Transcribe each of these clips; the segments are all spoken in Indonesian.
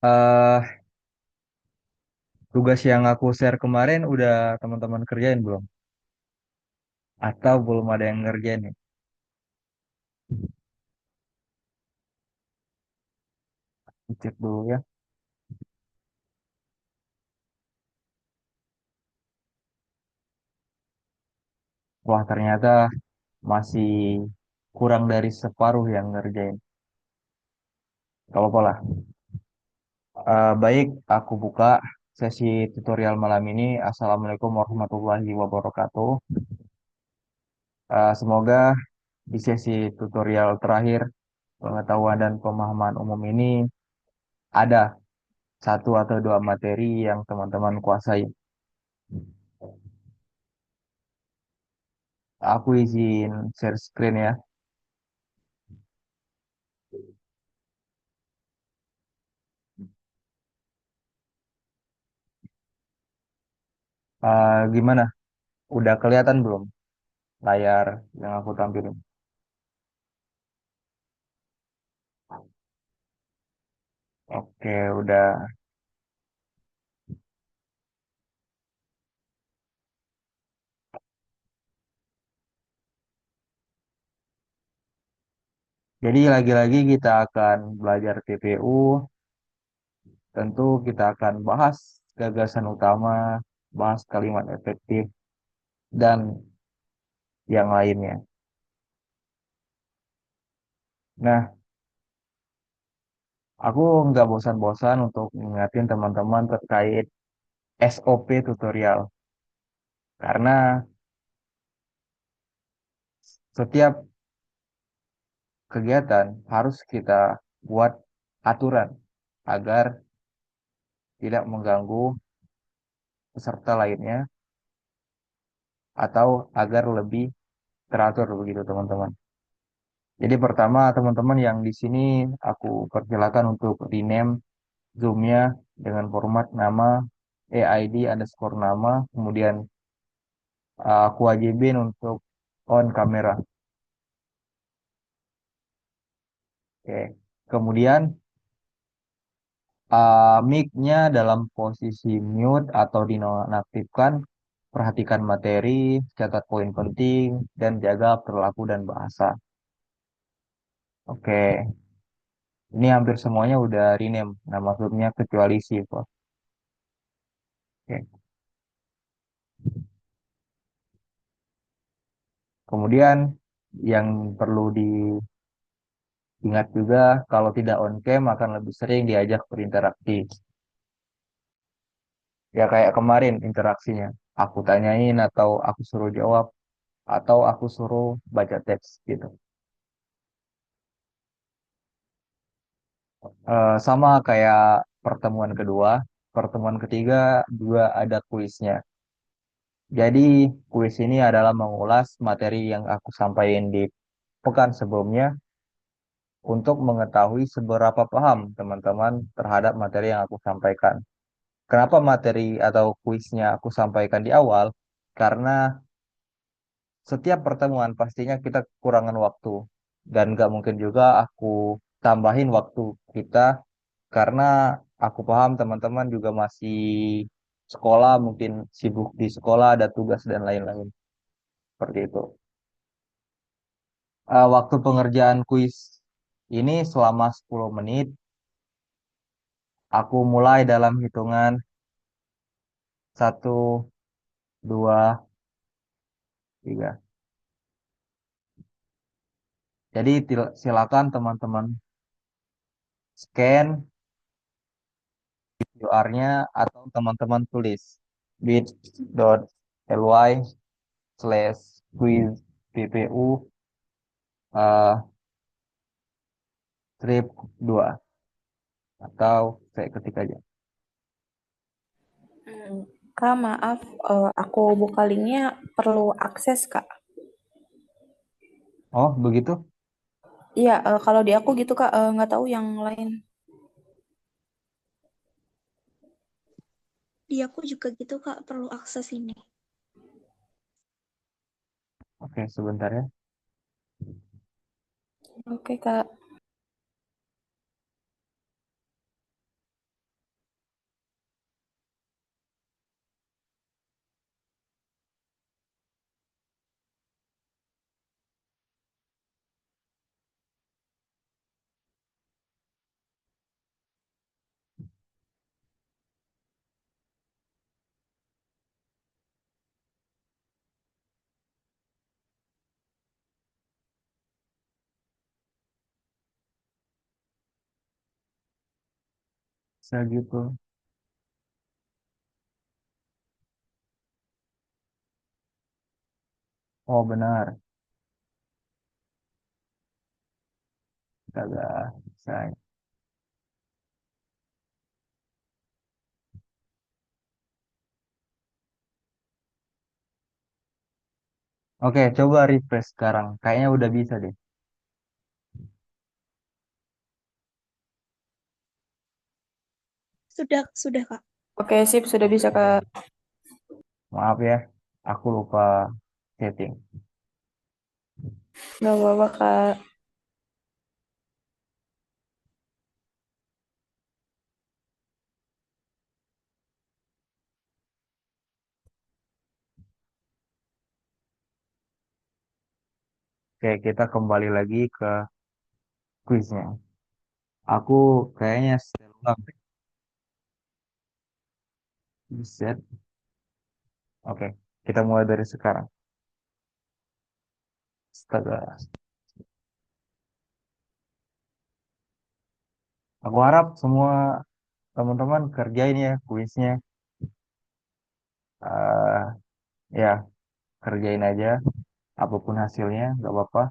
eh Tugas yang aku share kemarin udah teman-teman kerjain belum? Atau belum ada yang ngerjain nih? Cek dulu ya. Wah, ternyata masih kurang dari separuh yang ngerjain. Kalau apa lah. Baik, aku buka sesi tutorial malam ini. Assalamualaikum warahmatullahi wabarakatuh. Semoga di sesi tutorial terakhir pengetahuan dan pemahaman umum ini ada satu atau dua materi yang teman-teman kuasai. Aku izin share screen ya. Gimana? Udah kelihatan belum layar yang aku tampilin? Oke, udah. Jadi lagi-lagi kita akan belajar TPU. Tentu kita akan bahas gagasan utama, bahas kalimat efektif, dan yang lainnya. Nah, aku nggak bosan-bosan untuk mengingatin teman-teman terkait SOP tutorial. Karena setiap kegiatan harus kita buat aturan agar tidak mengganggu peserta lainnya atau agar lebih teratur begitu teman-teman. Jadi pertama teman-teman yang di sini aku persilakan untuk rename Zoom-nya dengan format nama EID underscore nama, kemudian aku wajibin untuk on kamera. Oke. Kemudian mic-nya dalam posisi mute atau dinonaktifkan. Perhatikan materi, catat poin penting, dan jaga perilaku dan bahasa. Oke, ini hampir semuanya udah rename nama Zoom-nya kecuali Siva. Oke. Kemudian yang perlu diingat juga kalau tidak on cam akan lebih sering diajak berinteraksi. Ya kayak kemarin interaksinya. Aku tanyain atau aku suruh jawab atau aku suruh baca teks gitu. Sama kayak pertemuan kedua, pertemuan ketiga juga ada kuisnya. Jadi kuis ini adalah mengulas materi yang aku sampaikan di pekan sebelumnya untuk mengetahui seberapa paham teman-teman terhadap materi yang aku sampaikan. Kenapa materi atau kuisnya aku sampaikan di awal? Karena setiap pertemuan pastinya kita kekurangan waktu dan nggak mungkin juga aku tambahin waktu kita karena aku paham teman-teman juga masih sekolah, mungkin sibuk di sekolah, ada tugas dan lain-lain seperti itu. Waktu pengerjaan kuis ini selama 10 menit, aku mulai dalam hitungan satu, 2, 3. Jadi silakan teman-teman scan QR-nya atau teman-teman tulis bit.ly/quiz PPU eh, strip 2 atau saya ketik aja. Hmm, Kak, maaf, aku buka linknya perlu akses, Kak. Oh, begitu? Iya, kalau di aku gitu, Kak, nggak tahu yang lain. Di aku juga gitu Kak, perlu akses ini. Oke, sebentar ya. Oke, Kak. Bisa gitu. Oh benar. Astaga. Bisa. Oke, coba refresh sekarang. Kayaknya udah bisa deh. Sudah, Kak. Oke, sip, sudah bisa, Kak. Oke. Maaf ya, aku lupa setting. Nggak apa-apa, Kak. Oke, kita kembali lagi ke quiznya. Aku kayaknya setel ulang deh. Set. Oke, kita mulai dari sekarang. Astaga. Aku harap semua teman-teman kerjain ya kuisnya. Eh ya, kerjain aja. Apapun hasilnya, nggak apa-apa.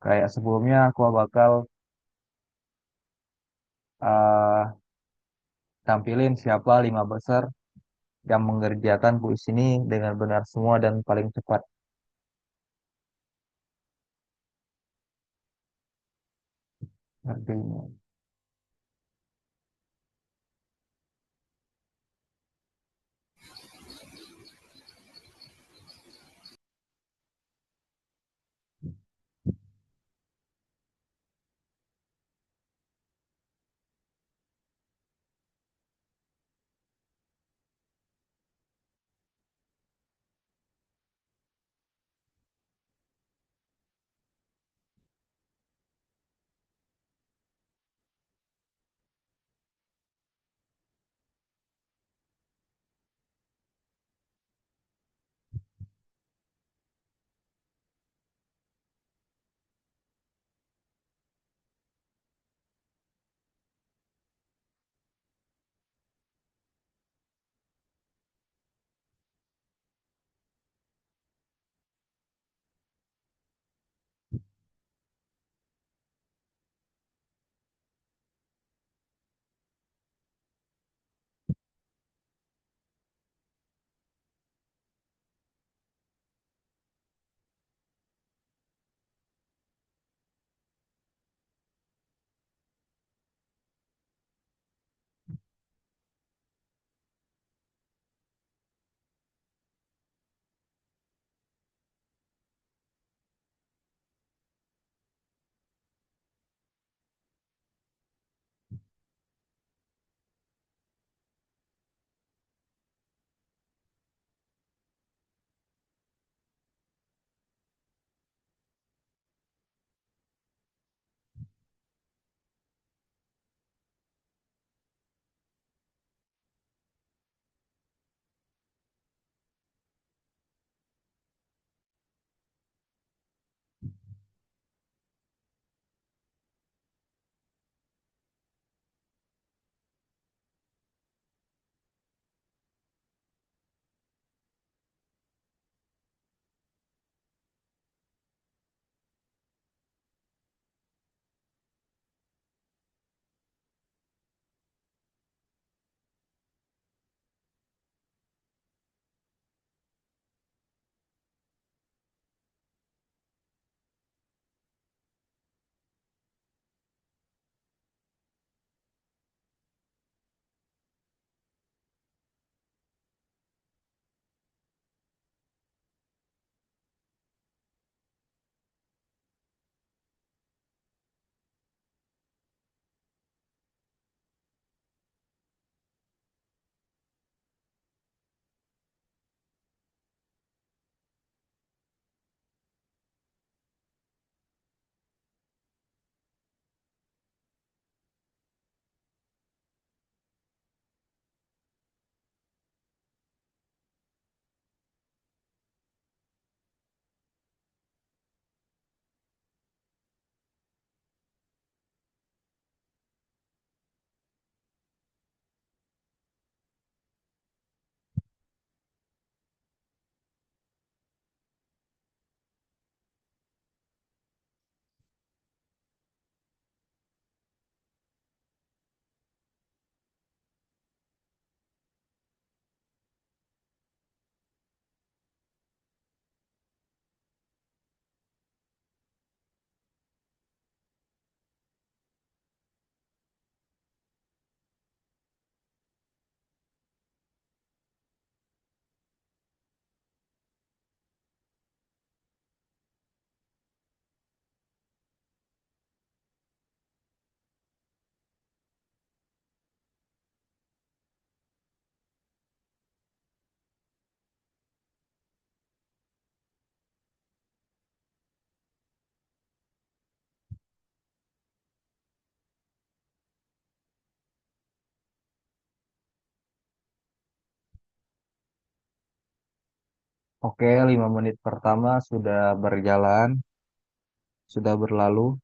Kayak sebelumnya, aku bakal eh tampilin siapa 5 besar yang mengerjakan kuis ini dengan benar semua dan paling cepat. Ngerjainnya. Oke, 5 menit pertama sudah berjalan, sudah berlalu.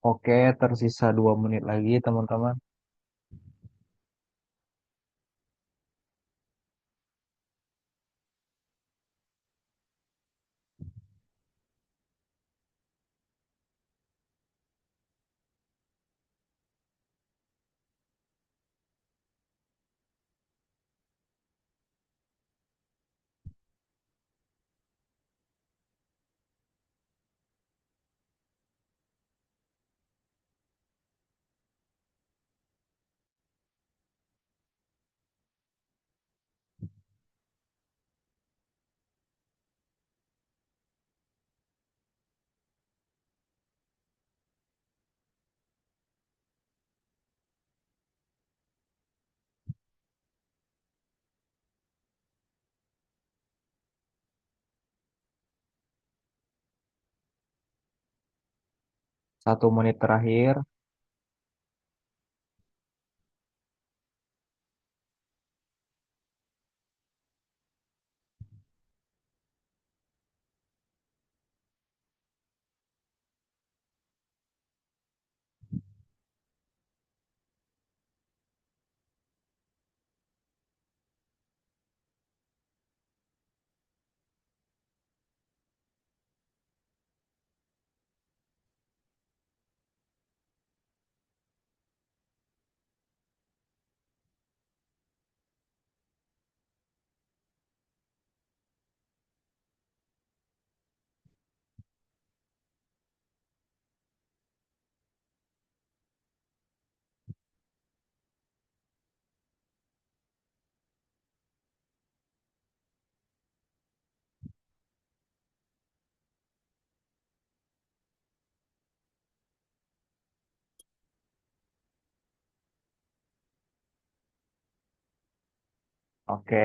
Oke, tersisa 2 menit lagi, teman-teman. 1 menit terakhir. Oke.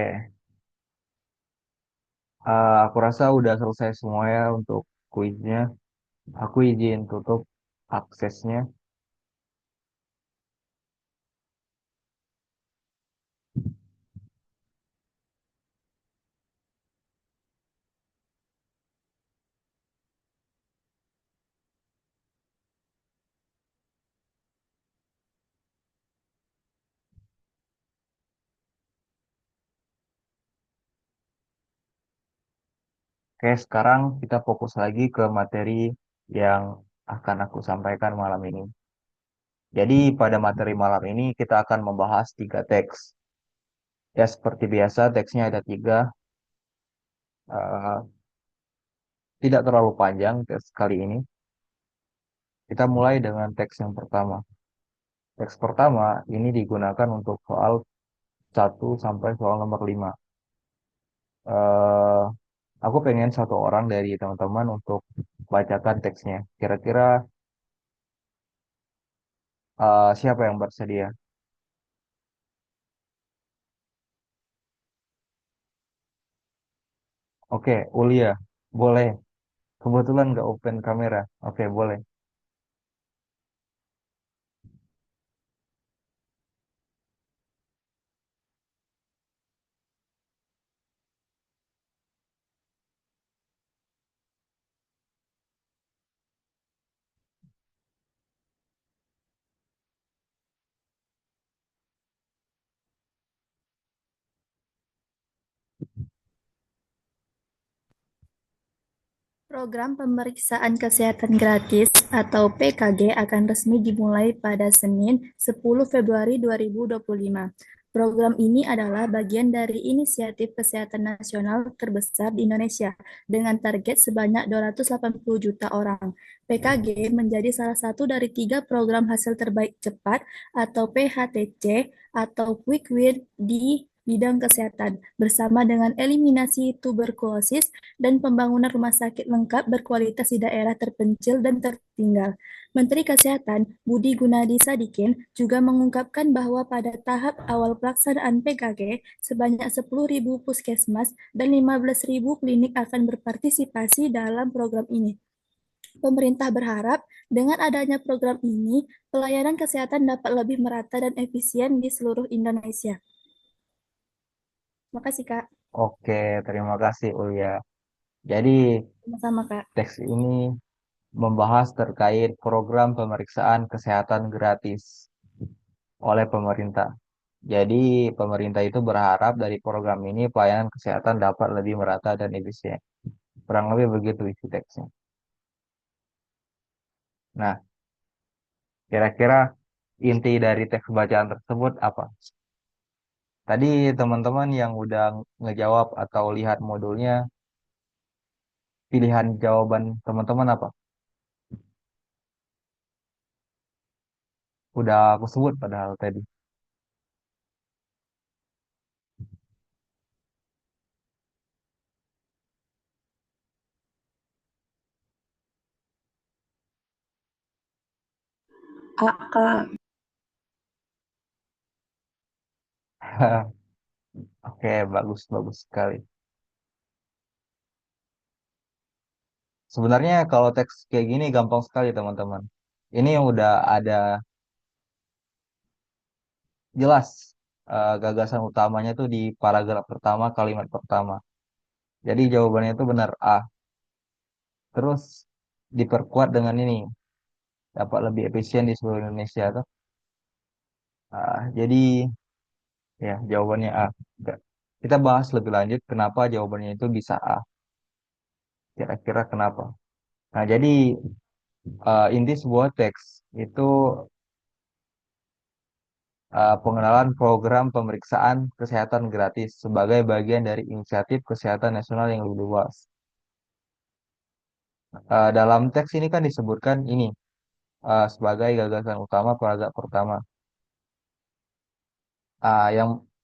Aku rasa udah selesai semua ya untuk kuisnya. Aku izin tutup aksesnya. Oke, sekarang kita fokus lagi ke materi yang akan aku sampaikan malam ini. Jadi pada materi malam ini kita akan membahas tiga teks. Ya seperti biasa teksnya ada tiga. Eh, Tidak terlalu panjang teks kali ini. Kita mulai dengan teks yang pertama. Teks pertama ini digunakan untuk soal 1 sampai soal nomor 5. Eh, aku pengen satu orang dari teman-teman untuk bacakan teksnya. Kira-kira siapa yang bersedia? Oke, Ulia, boleh. Kebetulan nggak open kamera. Oke, boleh. Program Pemeriksaan Kesehatan Gratis atau PKG akan resmi dimulai pada Senin 10 Februari 2025. Program ini adalah bagian dari inisiatif kesehatan nasional terbesar di Indonesia dengan target sebanyak 280 juta orang. PKG menjadi salah satu dari 3 program hasil terbaik cepat atau PHTC atau Quick Win di bidang kesehatan bersama dengan eliminasi tuberkulosis dan pembangunan rumah sakit lengkap berkualitas di daerah terpencil dan tertinggal. Menteri Kesehatan Budi Gunadi Sadikin juga mengungkapkan bahwa pada tahap awal pelaksanaan PKG, sebanyak 10.000 puskesmas dan 15.000 klinik akan berpartisipasi dalam program ini. Pemerintah berharap dengan adanya program ini, pelayanan kesehatan dapat lebih merata dan efisien di seluruh Indonesia. Makasih, Kak. Oke, terima kasih Ulia. Jadi Sama-sama, Kak. teks ini membahas terkait program pemeriksaan kesehatan gratis oleh pemerintah. Jadi pemerintah itu berharap dari program ini pelayanan kesehatan dapat lebih merata dan efisien. Kurang lebih begitu isi teksnya. Nah, kira-kira inti dari teks bacaan tersebut apa? Tadi teman-teman yang udah ngejawab atau lihat modulnya, pilihan jawaban teman-teman apa? Udah aku sebut padahal tadi. Kak. Oke, bagus, bagus sekali. Sebenarnya kalau teks kayak gini gampang sekali teman-teman. Ini yang udah ada jelas gagasan utamanya tuh di paragraf pertama, kalimat pertama. Jadi jawabannya itu benar A. Terus diperkuat dengan ini, dapat lebih efisien di seluruh Indonesia tuh. Jadi ya jawabannya A. Oke. Kita bahas lebih lanjut kenapa jawabannya itu bisa A. Kira-kira kenapa? Nah, jadi inti sebuah teks itu pengenalan program pemeriksaan kesehatan gratis sebagai bagian dari inisiatif kesehatan nasional yang lebih luas. Dalam teks ini kan disebutkan ini sebagai gagasan utama paragraf pertama.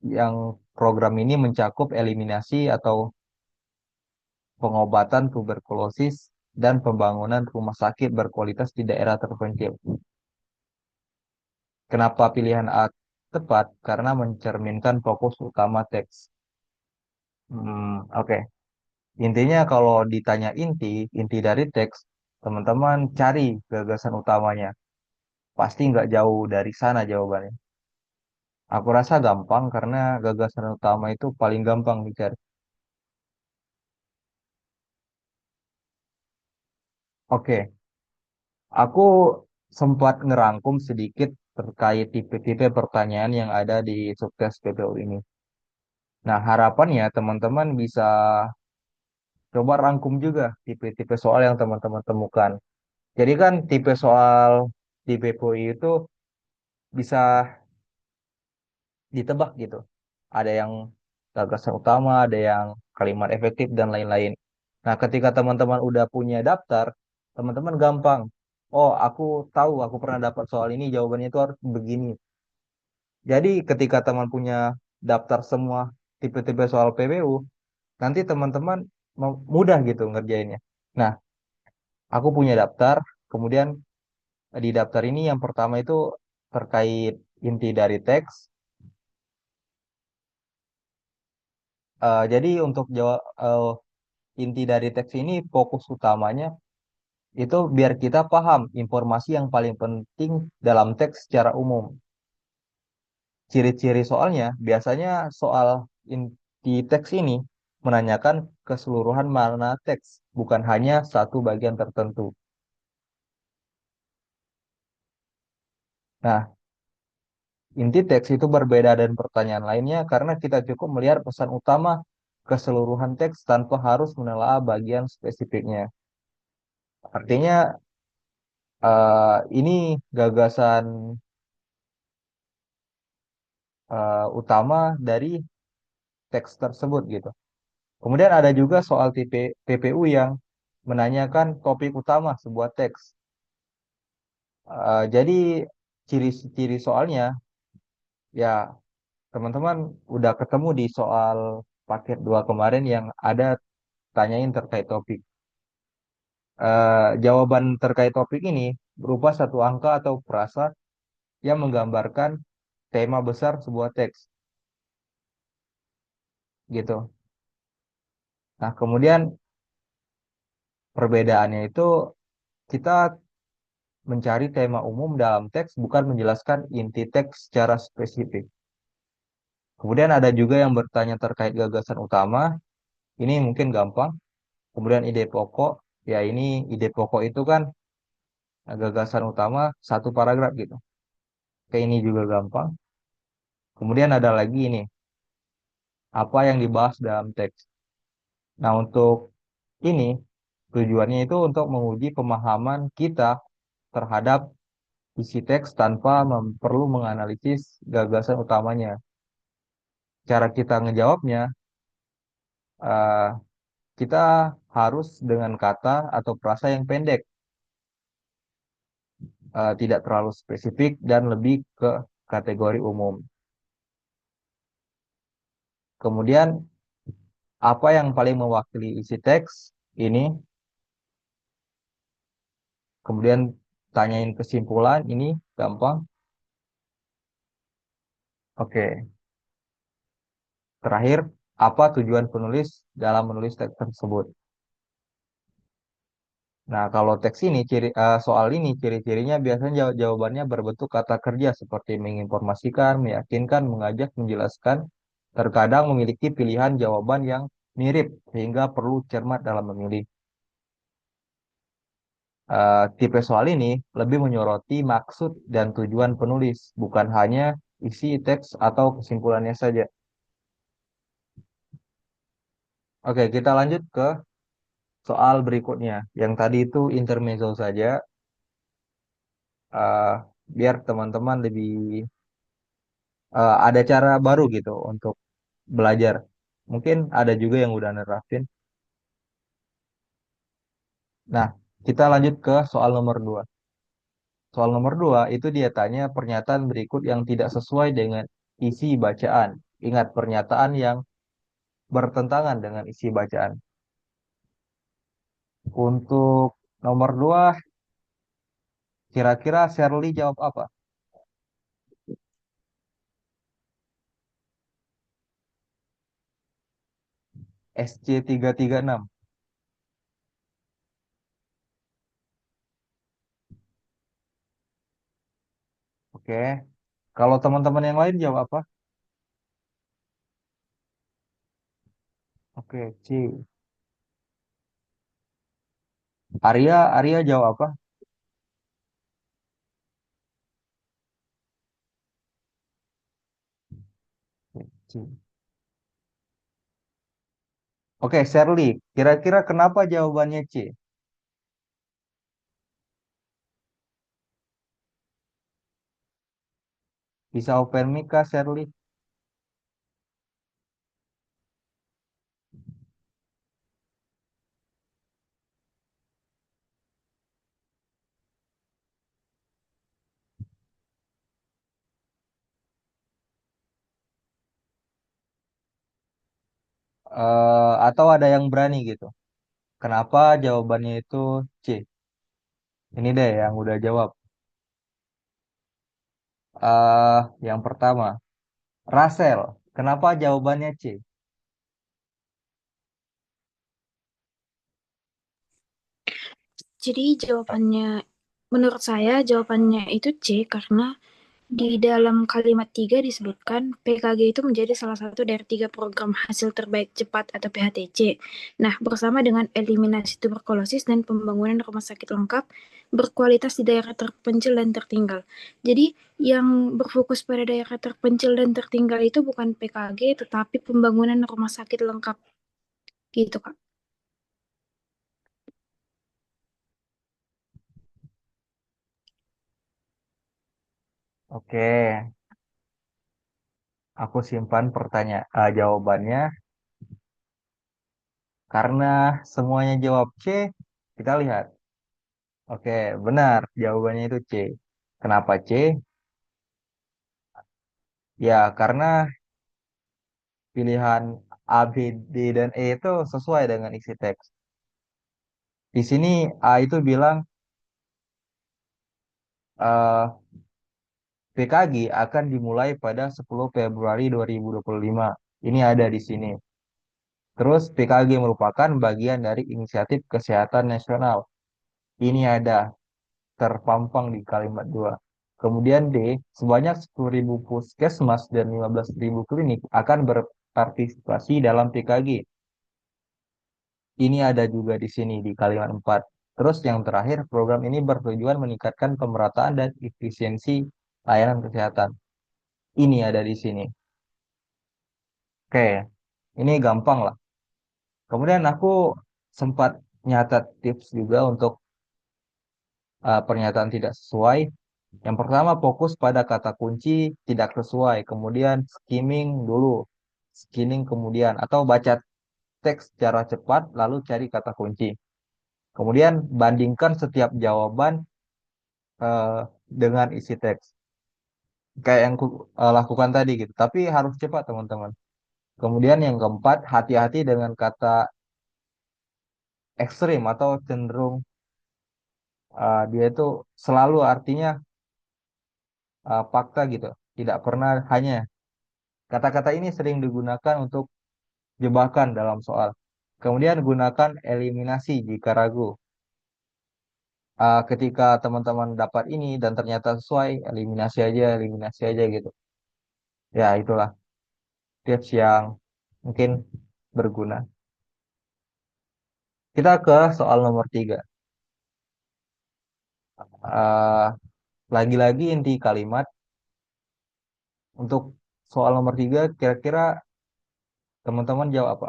Yang program ini mencakup eliminasi atau pengobatan tuberkulosis dan pembangunan rumah sakit berkualitas di daerah terpencil. Kenapa pilihan A tepat? Karena mencerminkan fokus utama teks. Oke. Intinya kalau ditanya inti dari teks, teman-teman cari gagasan utamanya. Pasti nggak jauh dari sana jawabannya. Aku rasa gampang karena gagasan utama itu paling gampang dicari. Oke, aku sempat ngerangkum sedikit terkait tipe-tipe pertanyaan yang ada di sukses PPU ini. Nah, harapannya teman-teman bisa coba rangkum juga tipe-tipe soal yang teman-teman temukan. Jadi kan tipe soal di PPU itu bisa ditebak gitu. Ada yang gagasan utama, ada yang kalimat efektif dan lain-lain. Nah, ketika teman-teman udah punya daftar, teman-teman gampang. Oh, aku tahu, aku pernah dapat soal ini, jawabannya itu harus begini. Jadi, ketika teman punya daftar semua tipe-tipe soal PBU, nanti teman-teman mudah gitu ngerjainnya. Nah, aku punya daftar, kemudian di daftar ini yang pertama itu terkait inti dari teks. Jadi untuk jawab inti dari teks ini fokus utamanya itu biar kita paham informasi yang paling penting dalam teks secara umum. Ciri-ciri soalnya biasanya soal inti teks ini menanyakan keseluruhan makna teks, bukan hanya satu bagian tertentu. Nah, inti teks itu berbeda dari pertanyaan lainnya karena kita cukup melihat pesan utama keseluruhan teks tanpa harus menelaah bagian spesifiknya. Artinya ini gagasan utama dari teks tersebut gitu. Kemudian ada juga soal tipe PPU yang menanyakan topik utama sebuah teks. Jadi ciri-ciri soalnya ya teman-teman udah ketemu di soal paket 2 kemarin yang ada tanyain terkait topik. Jawaban terkait topik ini berupa satu angka atau frasa yang menggambarkan tema besar sebuah teks gitu. Nah, kemudian perbedaannya itu kita mencari tema umum dalam teks bukan menjelaskan inti teks secara spesifik. Kemudian ada juga yang bertanya terkait gagasan utama. Ini mungkin gampang. Kemudian ide pokok. Ya ini ide pokok itu kan gagasan utama satu paragraf gitu. Kayak ini juga gampang. Kemudian ada lagi ini. Apa yang dibahas dalam teks. Nah untuk ini tujuannya itu untuk menguji pemahaman kita terhadap isi teks tanpa perlu menganalisis gagasan utamanya. Cara kita ngejawabnya, eh, kita harus dengan kata atau frasa yang pendek, tidak terlalu spesifik dan lebih ke kategori umum. Kemudian, apa yang paling mewakili isi teks ini, kemudian tanyain kesimpulan ini gampang. Oke, terakhir, apa tujuan penulis dalam menulis teks tersebut? Nah, kalau teks ini, soal ini, ciri-cirinya biasanya jawabannya berbentuk kata kerja seperti menginformasikan, meyakinkan, mengajak, menjelaskan. Terkadang memiliki pilihan jawaban yang mirip, sehingga perlu cermat dalam memilih. Tipe soal ini lebih menyoroti maksud dan tujuan penulis, bukan hanya isi teks atau kesimpulannya saja. Oke, kita lanjut ke soal berikutnya. Yang tadi itu intermezzo saja, eh, biar teman-teman lebih ada cara baru gitu untuk belajar. Mungkin ada juga yang udah nerapin. Nah, kita lanjut ke soal nomor 2. Soal nomor 2 itu dia tanya pernyataan berikut yang tidak sesuai dengan isi bacaan. Ingat pernyataan yang bertentangan dengan isi bacaan. Untuk nomor 2, kira-kira Shirley jawab apa? SC336. Oke. Kalau teman-teman yang lain jawab apa? Oke, C. Arya jawab apa? C. Oke, Shirley. Kira-kira kenapa jawabannya C? Bisa open mic kah, Shirley? Atau ada yang berani gitu? Kenapa jawabannya itu C? Ini deh yang udah jawab. eh yang pertama, Rasel. Kenapa jawabannya C? Jadi menurut saya jawabannya itu C karena di dalam kalimat 3 disebutkan PKG itu menjadi salah satu dari 3 program hasil terbaik cepat atau PHTC. Nah, bersama dengan eliminasi tuberkulosis dan pembangunan rumah sakit lengkap berkualitas di daerah terpencil dan tertinggal. Jadi, yang berfokus pada daerah terpencil dan tertinggal itu bukan PKG, tetapi pembangunan rumah sakit lengkap gitu, Kak. Oke, aku simpan jawabannya karena semuanya jawab C. Kita lihat. Oke, benar. Jawabannya itu C. Kenapa C? Ya, karena pilihan A, B, D, dan E itu sesuai dengan isi teks. Di sini A itu bilang eh, PKG akan dimulai pada 10 Februari 2025. Ini ada di sini. Terus PKG merupakan bagian dari inisiatif kesehatan nasional. Ini ada terpampang di kalimat 2. Kemudian D, sebanyak 10.000 puskesmas dan 15.000 klinik akan berpartisipasi dalam PKG. Ini ada juga di sini di kalimat 4. Terus yang terakhir, program ini bertujuan meningkatkan pemerataan dan efisiensi layanan kesehatan. Ini ada di sini. Oke, ini gampang lah. Kemudian aku sempat nyatat tips juga untuk pernyataan tidak sesuai. Yang pertama, fokus pada kata kunci tidak sesuai. Kemudian skimming dulu. Skimming kemudian. Atau baca teks secara cepat, lalu cari kata kunci. Kemudian bandingkan setiap jawaban eh, dengan isi teks. Kayak yang lakukan tadi gitu. Tapi harus cepat teman-teman. Kemudian yang keempat, hati-hati dengan kata ekstrim atau cenderung dia itu selalu artinya fakta gitu. Tidak pernah hanya. Kata-kata ini sering digunakan untuk jebakan dalam soal. Kemudian gunakan eliminasi jika ragu. Ketika teman-teman dapat ini dan ternyata sesuai, eliminasi aja gitu. Ya, itulah tips yang mungkin berguna. Kita ke soal nomor 3. Eh, Lagi-lagi inti kalimat. Untuk soal nomor 3, kira-kira teman-teman jawab apa?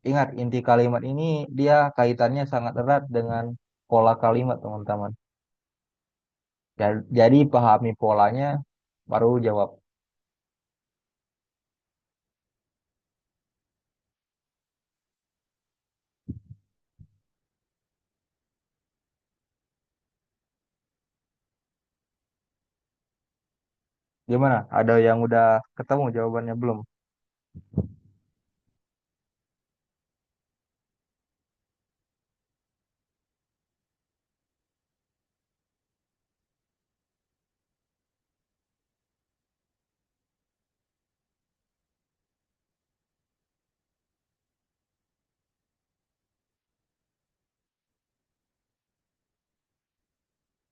Ingat, inti kalimat ini dia kaitannya sangat erat dengan pola kalimat, teman-teman. Jadi pahami polanya, baru jawab. Gimana? Ada yang udah ketemu jawabannya belum?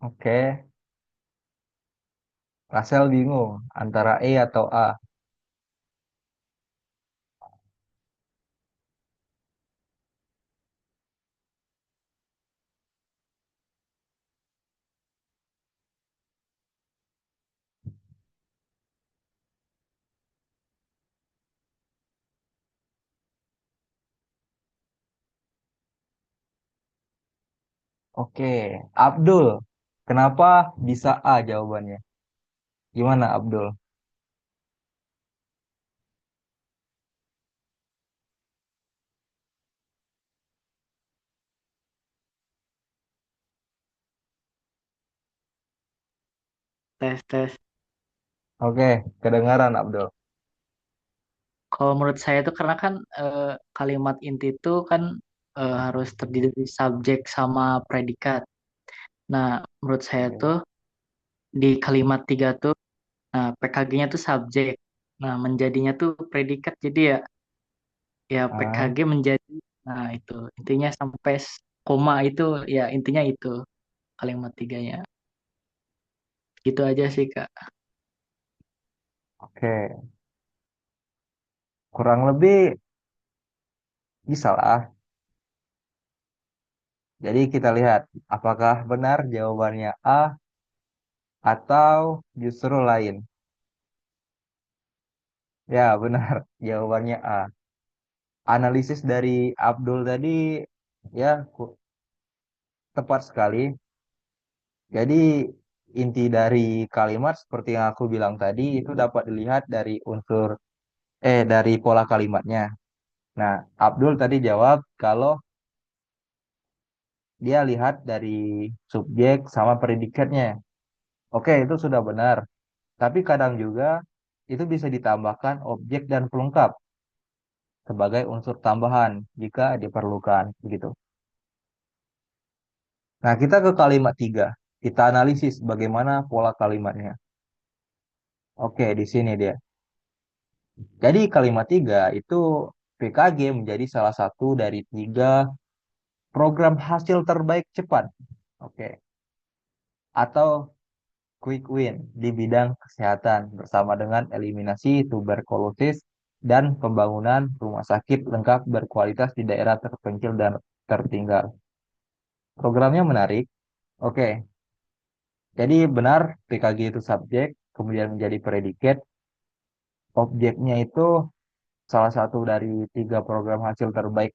Oke, Rasel bingung antara E atau A. Oke, Abdul. Kenapa bisa A jawabannya? Gimana Abdul? Tes, tes. Oke, kedengaran Abdul. Kalau menurut saya itu karena kan kalimat inti itu kan harus terdiri dari subjek sama predikat. Nah, menurut saya tuh Oke. di kalimat tiga tuh, nah PKG-nya tuh subjek. Nah, menjadinya tuh predikat. Jadi ya Ah, PKG menjadi, nah itu intinya sampai koma itu ya intinya itu kalimat tiganya. Gitu aja sih, Kak. oke. Kurang lebih bisa lah. Jadi kita lihat apakah benar jawabannya A atau justru lain. Ya, benar. Jawabannya A. Analisis dari Abdul tadi ya tepat sekali. Jadi inti dari kalimat seperti yang aku bilang tadi itu dapat dilihat dari dari pola kalimatnya. Nah, Abdul tadi jawab kalau dia lihat dari subjek sama predikatnya. Oke, itu sudah benar. Tapi kadang juga itu bisa ditambahkan objek dan pelengkap sebagai unsur tambahan jika diperlukan, begitu. Nah, kita ke kalimat tiga. Kita analisis bagaimana pola kalimatnya. Oke, di sini dia. Jadi kalimat tiga itu PKG menjadi salah satu dari tiga program hasil terbaik cepat. Oke. Atau quick win di bidang kesehatan bersama dengan eliminasi tuberkulosis dan pembangunan rumah sakit lengkap berkualitas di daerah terpencil dan tertinggal. Programnya menarik. Oke, jadi benar PKG itu subjek, kemudian menjadi predikat. Objeknya itu salah satu dari tiga program hasil terbaik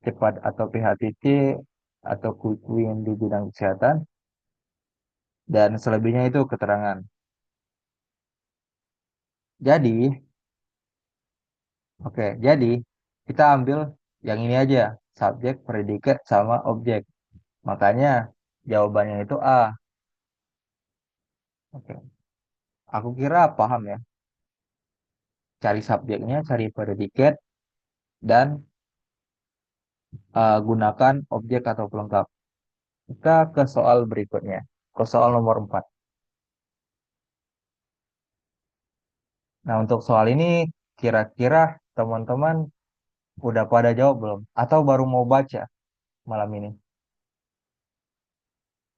cepat atau PHTC atau quick win di bidang kesehatan. Dan selebihnya itu keterangan. Jadi, jadi kita ambil yang ini aja, subjek, predikat, sama objek. Makanya jawabannya itu A. Oke, aku kira paham ya. Cari subjeknya, cari predikat, dan gunakan objek atau pelengkap. Kita ke soal berikutnya, ke soal nomor 4. Nah, untuk soal ini kira-kira teman-teman udah pada jawab belum? Atau baru mau baca malam ini?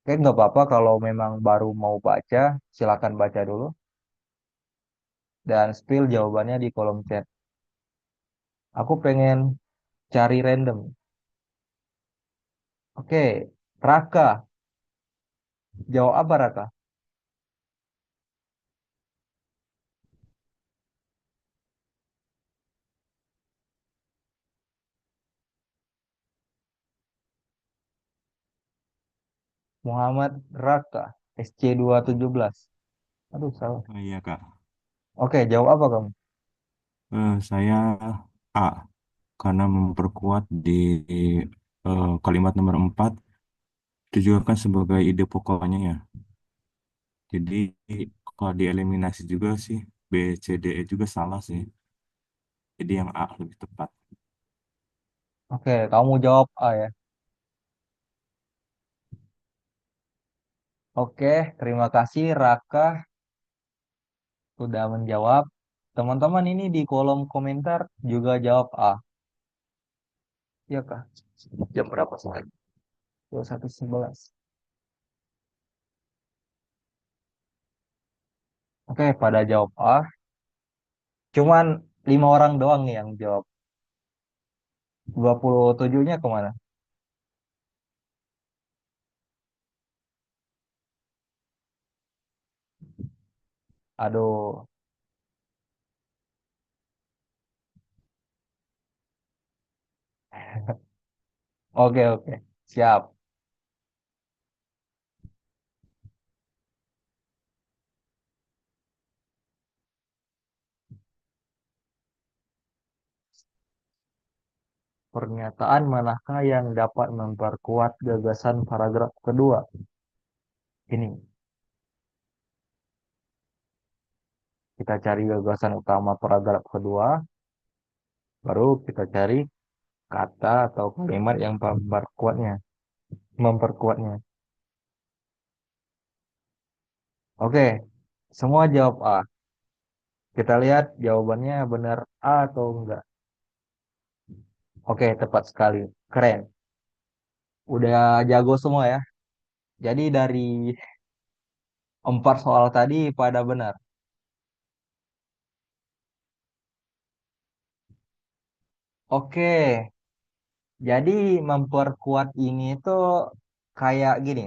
Oke, nggak apa-apa kalau memang baru mau baca, silakan baca dulu dan spill jawabannya di kolom chat. Aku pengen cari random. Oke, Raka. Jawab apa Raka? Muhammad Raka. SC217. Aduh, salah. Oh, iya Kak. Oke, jawab apa kamu? Saya A karena memperkuat di kalimat nomor 4 itu juga kan sebagai ide pokoknya ya. Jadi kalau dieliminasi juga sih B, C, D, E juga salah sih. Jadi yang A lebih tepat. Oke, kamu jawab A ya. Oke, terima kasih Raka sudah menjawab. Teman-teman ini di kolom komentar juga jawab A. Ya kah? Jam berapa sekarang? 21.11. Oke, pada jawab A. Cuman 5 orang doang nih yang jawab. 27-nya kemana? Aduh. Oke, oke. Siap. Pernyataan manakah yang dapat memperkuat gagasan paragraf kedua? Ini, kita cari gagasan utama paragraf kedua, baru kita cari kata atau kalimat yang memperkuatnya. Memperkuatnya. Oke, semua jawab A. Kita lihat jawabannya benar A atau enggak. Oke, tepat sekali. Keren. Udah jago semua ya. Jadi dari 4 soal tadi pada benar. Oke, jadi memperkuat ini tuh kayak gini.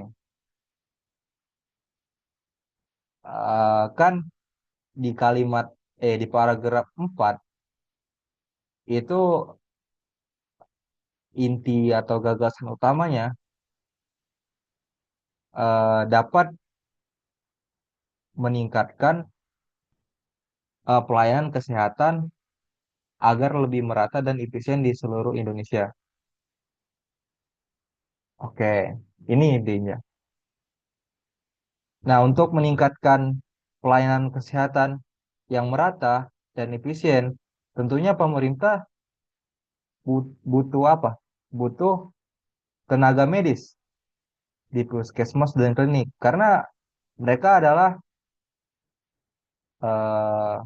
Kan di di paragraf 4 itu inti atau gagasan utamanya dapat meningkatkan pelayanan kesehatan agar lebih merata dan efisien di seluruh Indonesia. Oke, ini intinya. Nah, untuk meningkatkan pelayanan kesehatan yang merata dan efisien, tentunya pemerintah butuh apa? Butuh tenaga medis di puskesmas dan klinik karena mereka adalah eh,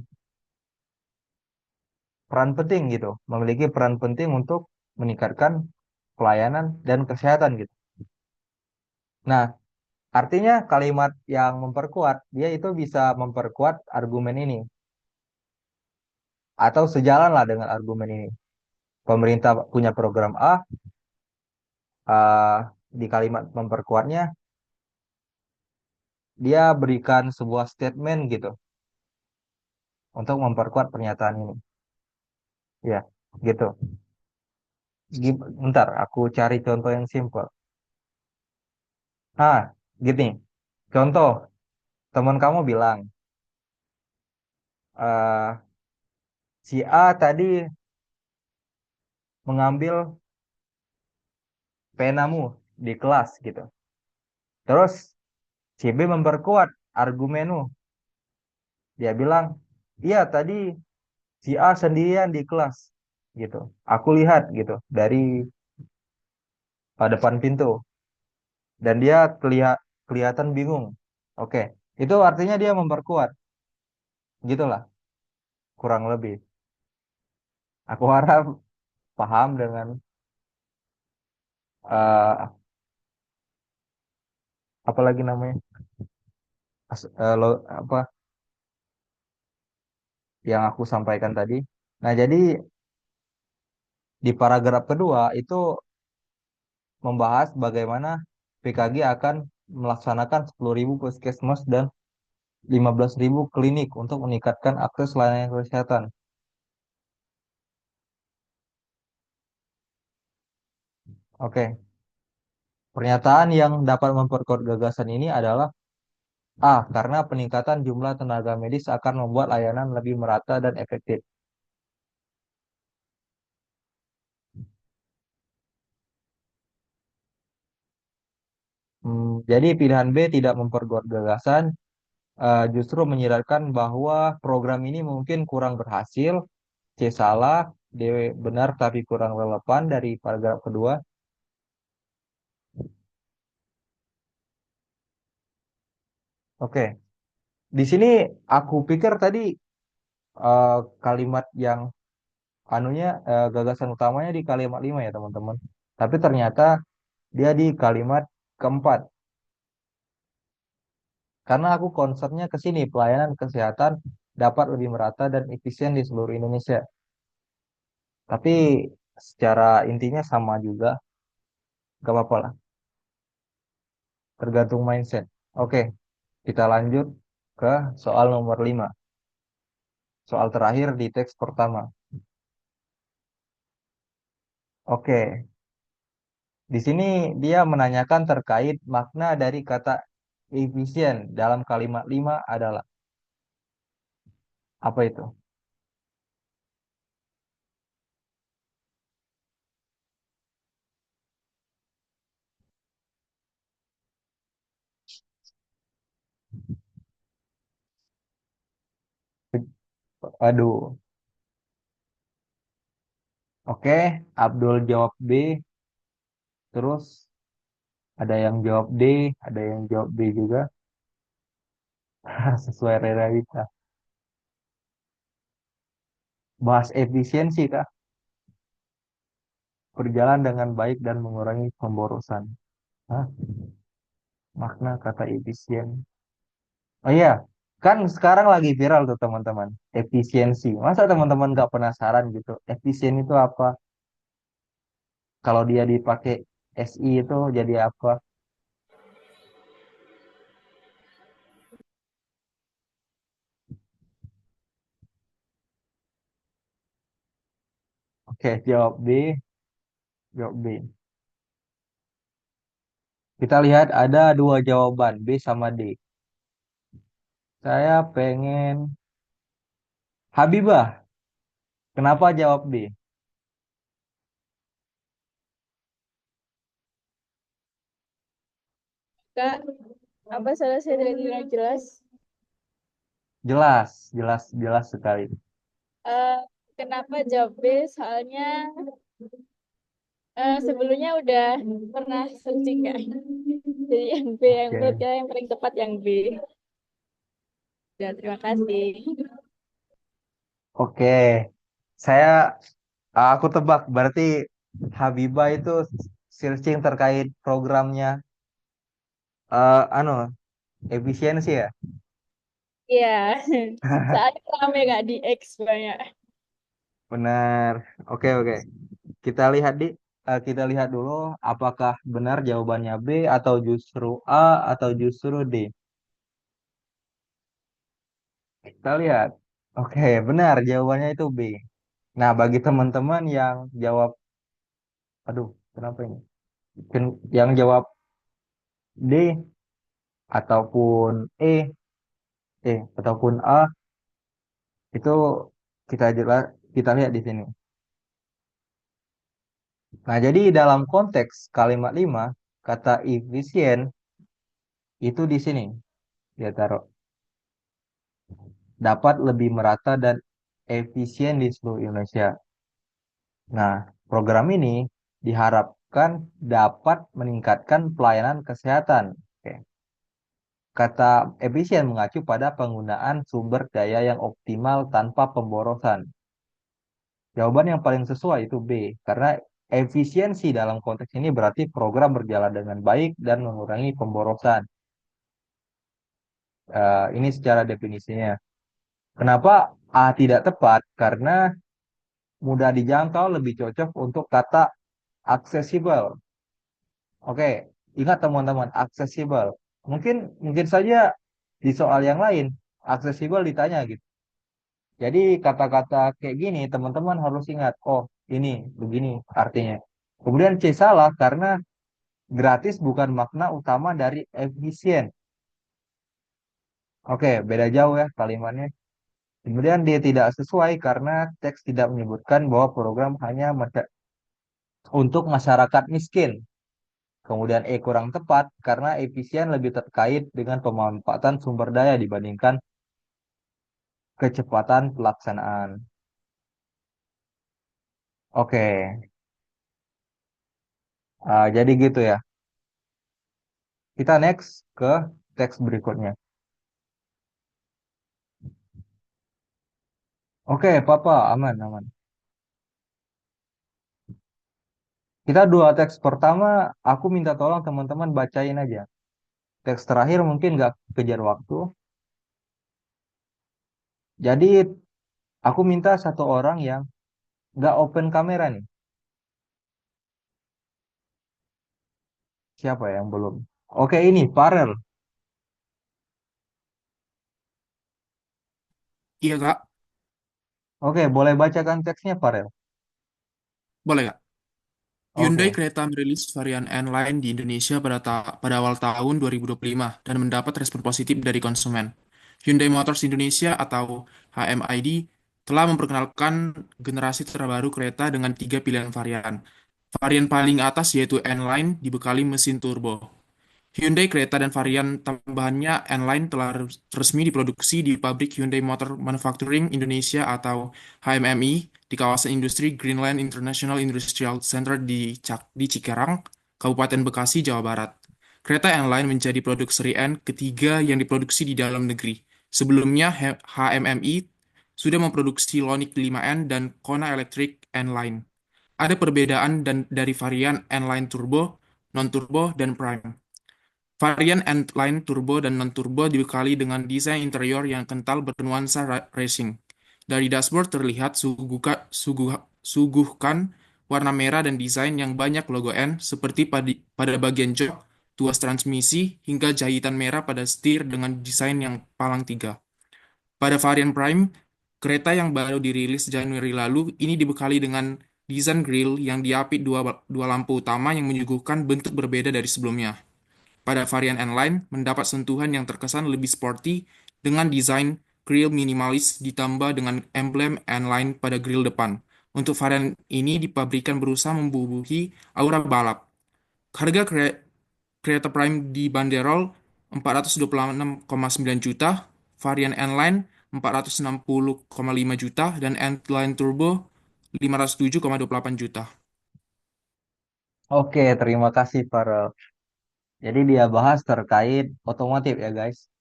peran penting gitu, memiliki peran penting untuk meningkatkan pelayanan dan kesehatan gitu. Nah, artinya kalimat yang memperkuat, dia itu bisa memperkuat argumen ini atau sejalan lah dengan argumen ini. Pemerintah punya program A, eh, di kalimat memperkuatnya dia berikan sebuah statement gitu untuk memperkuat pernyataan ini. Ya, gitu. Bentar, aku cari contoh yang simpel. Ah, gini. Contoh, teman kamu bilang, eh si A tadi mengambil penamu di kelas gitu. Terus si B memperkuat argumenmu. Dia bilang, iya tadi si A sendirian di kelas gitu. Aku lihat gitu dari depan pintu dan dia kelihatan bingung. Oke, itu artinya dia memperkuat. Gitulah, kurang lebih. Aku harap paham dengan eh apa lagi namanya? Apa yang aku sampaikan tadi. Nah, jadi di paragraf kedua itu membahas bagaimana PKG akan melaksanakan 10.000 puskesmas dan 15.000 klinik untuk meningkatkan akses layanan kesehatan. Oke, pernyataan yang dapat memperkuat gagasan ini adalah A, karena peningkatan jumlah tenaga medis akan membuat layanan lebih merata dan efektif. Jadi pilihan B tidak memperkuat gagasan, justru menyiratkan bahwa program ini mungkin kurang berhasil. C salah, D benar tapi kurang relevan dari paragraf kedua. Oke, di sini aku pikir tadi eh, kalimat yang gagasan utamanya di kalimat 5 ya teman-teman. Tapi ternyata dia di kalimat keempat. Karena aku concernnya ke sini, pelayanan kesehatan dapat lebih merata dan efisien di seluruh Indonesia. Tapi secara intinya sama juga, gak apa-apa lah, tergantung mindset. Oke, kita lanjut ke soal nomor 5. Soal terakhir di teks pertama. Oke, di sini dia menanyakan terkait makna dari kata efisien dalam kalimat 5 adalah apa itu? Aduh. Oke, Abdul jawab B, terus ada yang jawab D, ada yang jawab B juga. Sesuai realita. Bahas efisiensi, Kak. Berjalan dengan baik dan mengurangi pemborosan. Hah? Makna kata efisien. Oh iya, kan sekarang lagi viral tuh teman-teman. Efisiensi. Masa teman-teman nggak penasaran gitu? Efisien itu apa? Kalau dia dipakai SI itu jadi apa? Oke, jawab B, jawab B. Kita lihat ada dua jawaban, B sama D. Saya pengen Habibah. Kenapa jawab B? Kak, apa salah saya tidak jelas? Jelas, jelas, jelas sekali. Eh, kenapa jawab B? Soalnya sebelumnya udah pernah searching kan. Jadi yang B, yang menurut Oke. saya yang paling tepat yang B. Ya, terima kasih. Oke. Saya aku tebak berarti Habibah itu searching terkait programnya anu efisiensi ya. Iya, soalnya rame nggak di X banyak. Benar. Oke, oke. Kita lihat dulu apakah benar jawabannya B atau justru A atau justru D. Kita lihat. Oke, benar jawabannya itu B. Nah, bagi teman-teman yang jawab, aduh, kenapa ini? Yang jawab D ataupun ataupun A itu kita lihat di sini. Nah, jadi dalam konteks kalimat 5 kata efisien itu di sini dia taruh dapat lebih merata dan efisien di seluruh Indonesia. Nah, program ini diharapkan dapat meningkatkan pelayanan kesehatan. Oke. Kata efisien mengacu pada penggunaan sumber daya yang optimal tanpa pemborosan. Jawaban yang paling sesuai itu B, karena efisiensi dalam konteks ini berarti program berjalan dengan baik dan mengurangi pemborosan. Ini secara definisinya. Kenapa A tidak tepat? Karena mudah dijangkau lebih cocok untuk kata aksesibel. Oke, ingat teman-teman, aksesibel. Mungkin mungkin saja di soal yang lain aksesibel ditanya gitu. Jadi kata-kata kayak gini teman-teman harus ingat, oh ini begini artinya. Kemudian C salah karena gratis bukan makna utama dari efisien. Oke, beda jauh ya kalimatnya. Kemudian dia tidak sesuai karena teks tidak menyebutkan bahwa program hanya untuk masyarakat miskin. Kemudian E kurang tepat karena efisien lebih terkait dengan pemanfaatan sumber daya dibandingkan kecepatan pelaksanaan. Oke, jadi gitu ya. Kita next ke teks berikutnya. Oke, Papa, aman, aman. Kita dua teks pertama, aku minta tolong teman-teman bacain aja. Teks terakhir mungkin nggak kejar waktu. Jadi aku minta satu orang yang nggak open kamera nih. Siapa yang belum? Oke, ini Farel. Iya Kak, Oke, boleh bacakan teksnya Farel. boleh Kak. Hyundai Oke. Creta merilis varian N-Line di Indonesia pada awal tahun 2025 dan mendapat respon positif dari konsumen. Hyundai Motors Indonesia atau HMID telah memperkenalkan generasi terbaru kereta dengan tiga pilihan varian. Varian paling atas yaitu N-Line dibekali mesin turbo. Hyundai Creta dan varian tambahannya N-Line telah resmi diproduksi di pabrik Hyundai Motor Manufacturing Indonesia atau HMMI di kawasan industri Greenland International Industrial Center di Cikarang, Kabupaten Bekasi, Jawa Barat. Kereta N-Line menjadi produk seri N ketiga yang diproduksi di dalam negeri. Sebelumnya, HMMI sudah memproduksi Lonic 5N dan Kona Electric N-Line. Ada perbedaan dari varian N-Line Turbo, non-turbo, dan Prime. Varian N-Line Turbo dan non-turbo dibekali dengan desain interior yang kental bernuansa racing. Dari dashboard terlihat suguhkan warna merah dan desain yang banyak logo N seperti pada bagian jok, tuas transmisi, hingga jahitan merah pada setir dengan desain yang palang tiga. Pada varian Prime, kereta yang baru dirilis Januari lalu ini dibekali dengan desain grill yang diapit dua lampu utama yang menyuguhkan bentuk berbeda dari sebelumnya. Pada varian N-Line, mendapat sentuhan yang terkesan lebih sporty dengan desain grill minimalis ditambah dengan emblem N-Line pada grill depan. Untuk varian ini dipabrikan berusaha membubuhi aura balap. Harga kereta Prime dibanderol 426,9 juta, varian N-Line 460,5 juta, dan N-Line Turbo 507,28 juta. Oke, terima kasih Farel. Jadi dia bahas terkait otomotif ya guys.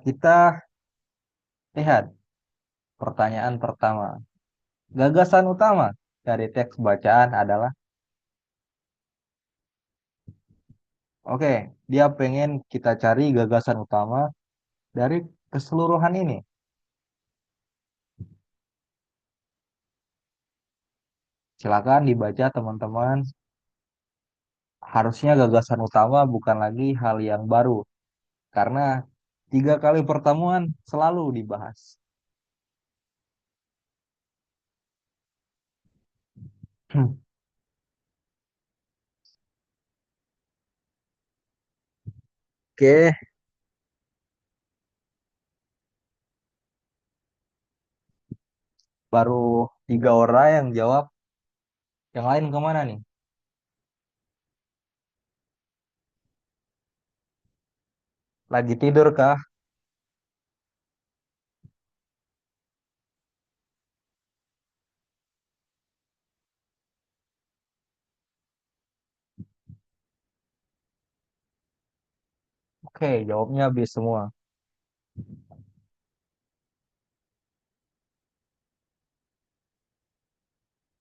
Kita lihat pertanyaan pertama. Gagasan utama dari teks bacaan adalah, oke, dia pengen kita cari gagasan utama dari keseluruhan ini. Silakan dibaca teman-teman. Harusnya gagasan utama bukan lagi hal yang baru, karena 3 kali pertemuan selalu dibahas. Oke, baru 3 orang yang jawab. Yang lain kemana nih? Lagi tidur kah? Oke, jawabnya habis semua.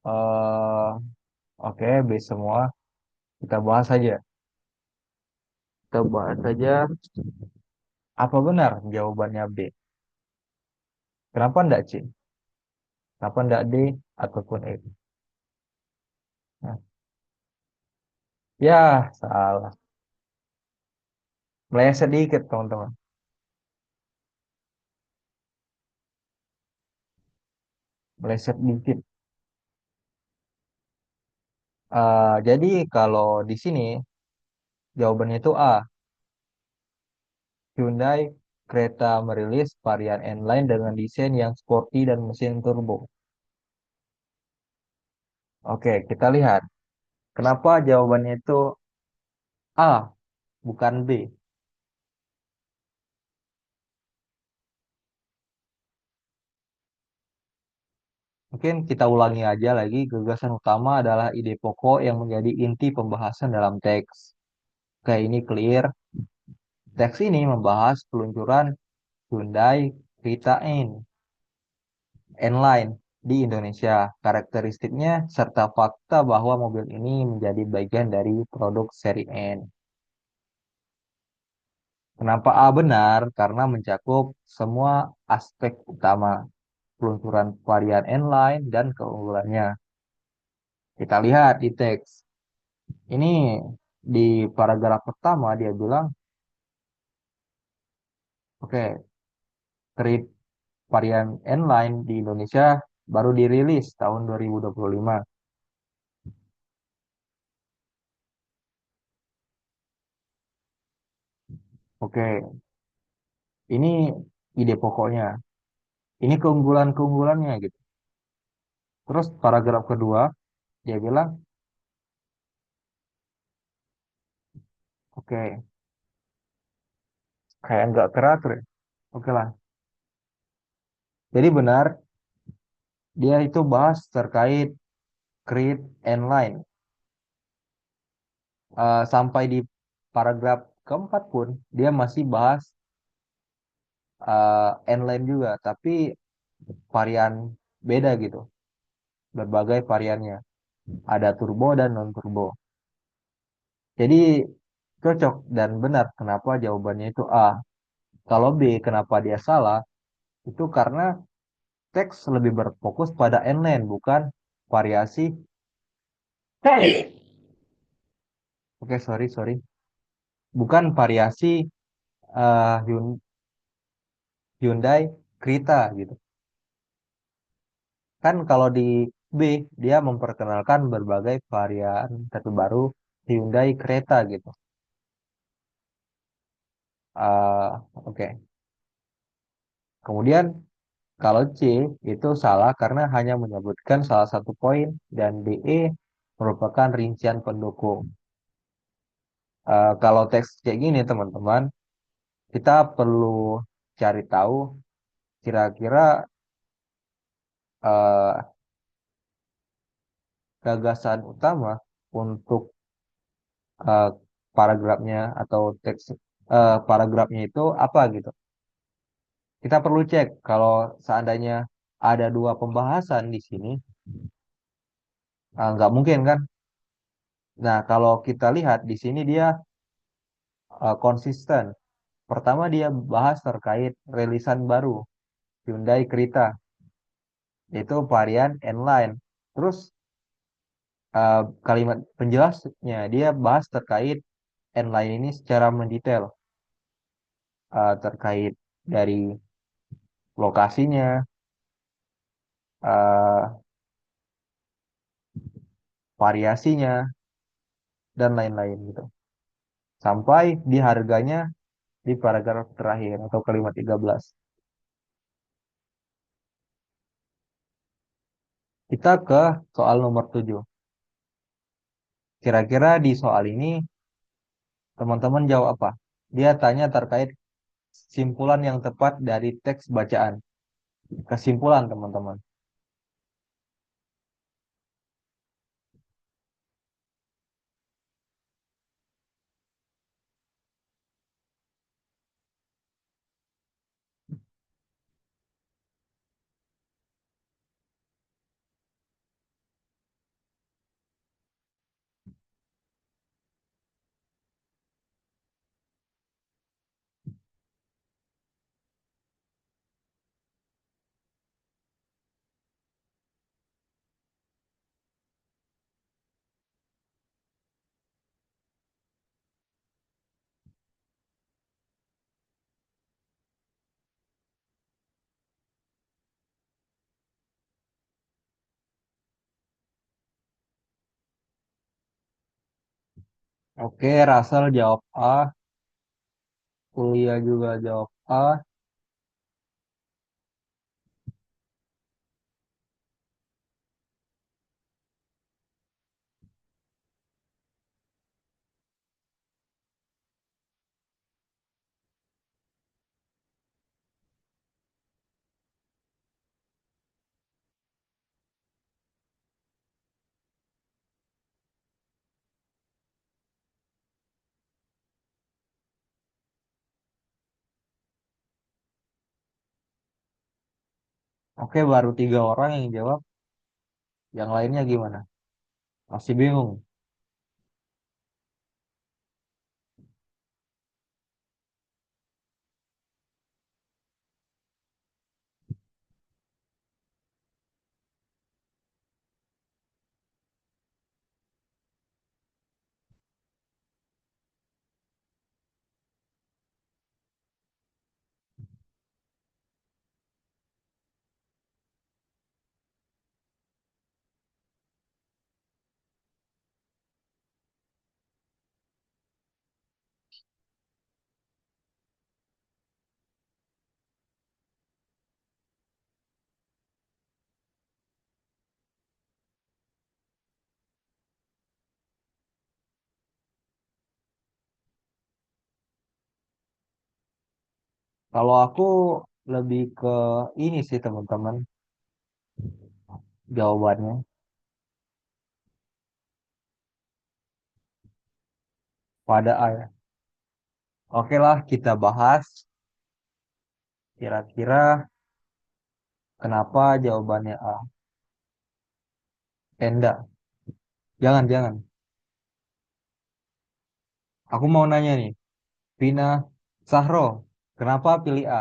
eh oke, habis semua. Kita bahas aja. Kita bahas aja. Apa benar jawabannya B? Kenapa enggak C? Kenapa enggak D ataupun E? Nah, ya, salah. Meleset dikit, teman-teman. Meleset dikit. Jadi kalau di sini jawabannya itu A. Hyundai kereta merilis varian N-Line dengan desain yang sporty dan mesin turbo. Oke, kita lihat. Kenapa jawabannya itu A, bukan B? Mungkin kita ulangi aja lagi. Gagasan utama adalah ide pokok yang menjadi inti pembahasan dalam teks. Oke, ini clear. Teks ini membahas peluncuran Hyundai Creta N-Line di Indonesia, karakteristiknya, serta fakta bahwa mobil ini menjadi bagian dari produk seri N. Kenapa A benar? Karena mencakup semua aspek utama peluncuran varian inline dan keunggulannya. Kita lihat di teks. Ini di paragraf pertama dia bilang, oke, trade varian inline di Indonesia baru dirilis tahun 2025. Oke, ini ide pokoknya. Ini keunggulan-keunggulannya gitu. Terus paragraf kedua dia bilang, oke, kayak nggak teratur ya. Oke lah. Jadi benar, dia itu bahas terkait create and line. Sampai di paragraf keempat pun dia masih bahas inline juga, tapi varian beda gitu, berbagai variannya. Ada turbo dan non turbo. Jadi cocok dan benar kenapa jawabannya itu A. Kalau B, kenapa dia salah? Itu karena teks lebih berfokus pada inline, bukan variasi. Oke, sorry, sorry. Bukan variasi Hyundai Creta gitu. Kan kalau di B, dia memperkenalkan berbagai varian terbaru Hyundai Creta gitu. Oke. Kemudian kalau C itu salah karena hanya menyebutkan salah satu poin dan DE merupakan rincian pendukung. Kalau teks kayak gini teman-teman, kita perlu cari tahu kira-kira eh, gagasan utama untuk eh, paragrafnya atau teks paragrafnya itu apa gitu. Kita perlu cek kalau seandainya ada dua pembahasan di sini, nggak mungkin kan? Nah, kalau kita lihat di sini dia konsisten. Pertama dia bahas terkait rilisan baru Hyundai Creta, yaitu varian N-Line. Terus kalimat penjelasnya dia bahas terkait N-Line ini secara mendetail, terkait dari lokasinya, eh, variasinya, dan lain-lain gitu. Sampai di harganya di paragraf terakhir atau kalimat 13. Kita ke soal nomor 7. Kira-kira di soal ini teman-teman jawab apa? Dia tanya terkait kesimpulan yang tepat dari teks bacaan. Kesimpulan teman-teman. Oke, Russell jawab A, Kuliah juga jawab A. Oke, baru 3 orang yang jawab. Yang lainnya gimana? Masih bingung. Kalau aku lebih ke ini sih teman-teman jawabannya. Pada A ya. Oke lah kita bahas kira-kira kenapa jawabannya A. Enggak, jangan. Aku mau nanya nih, Vina Sahro, kenapa pilih A?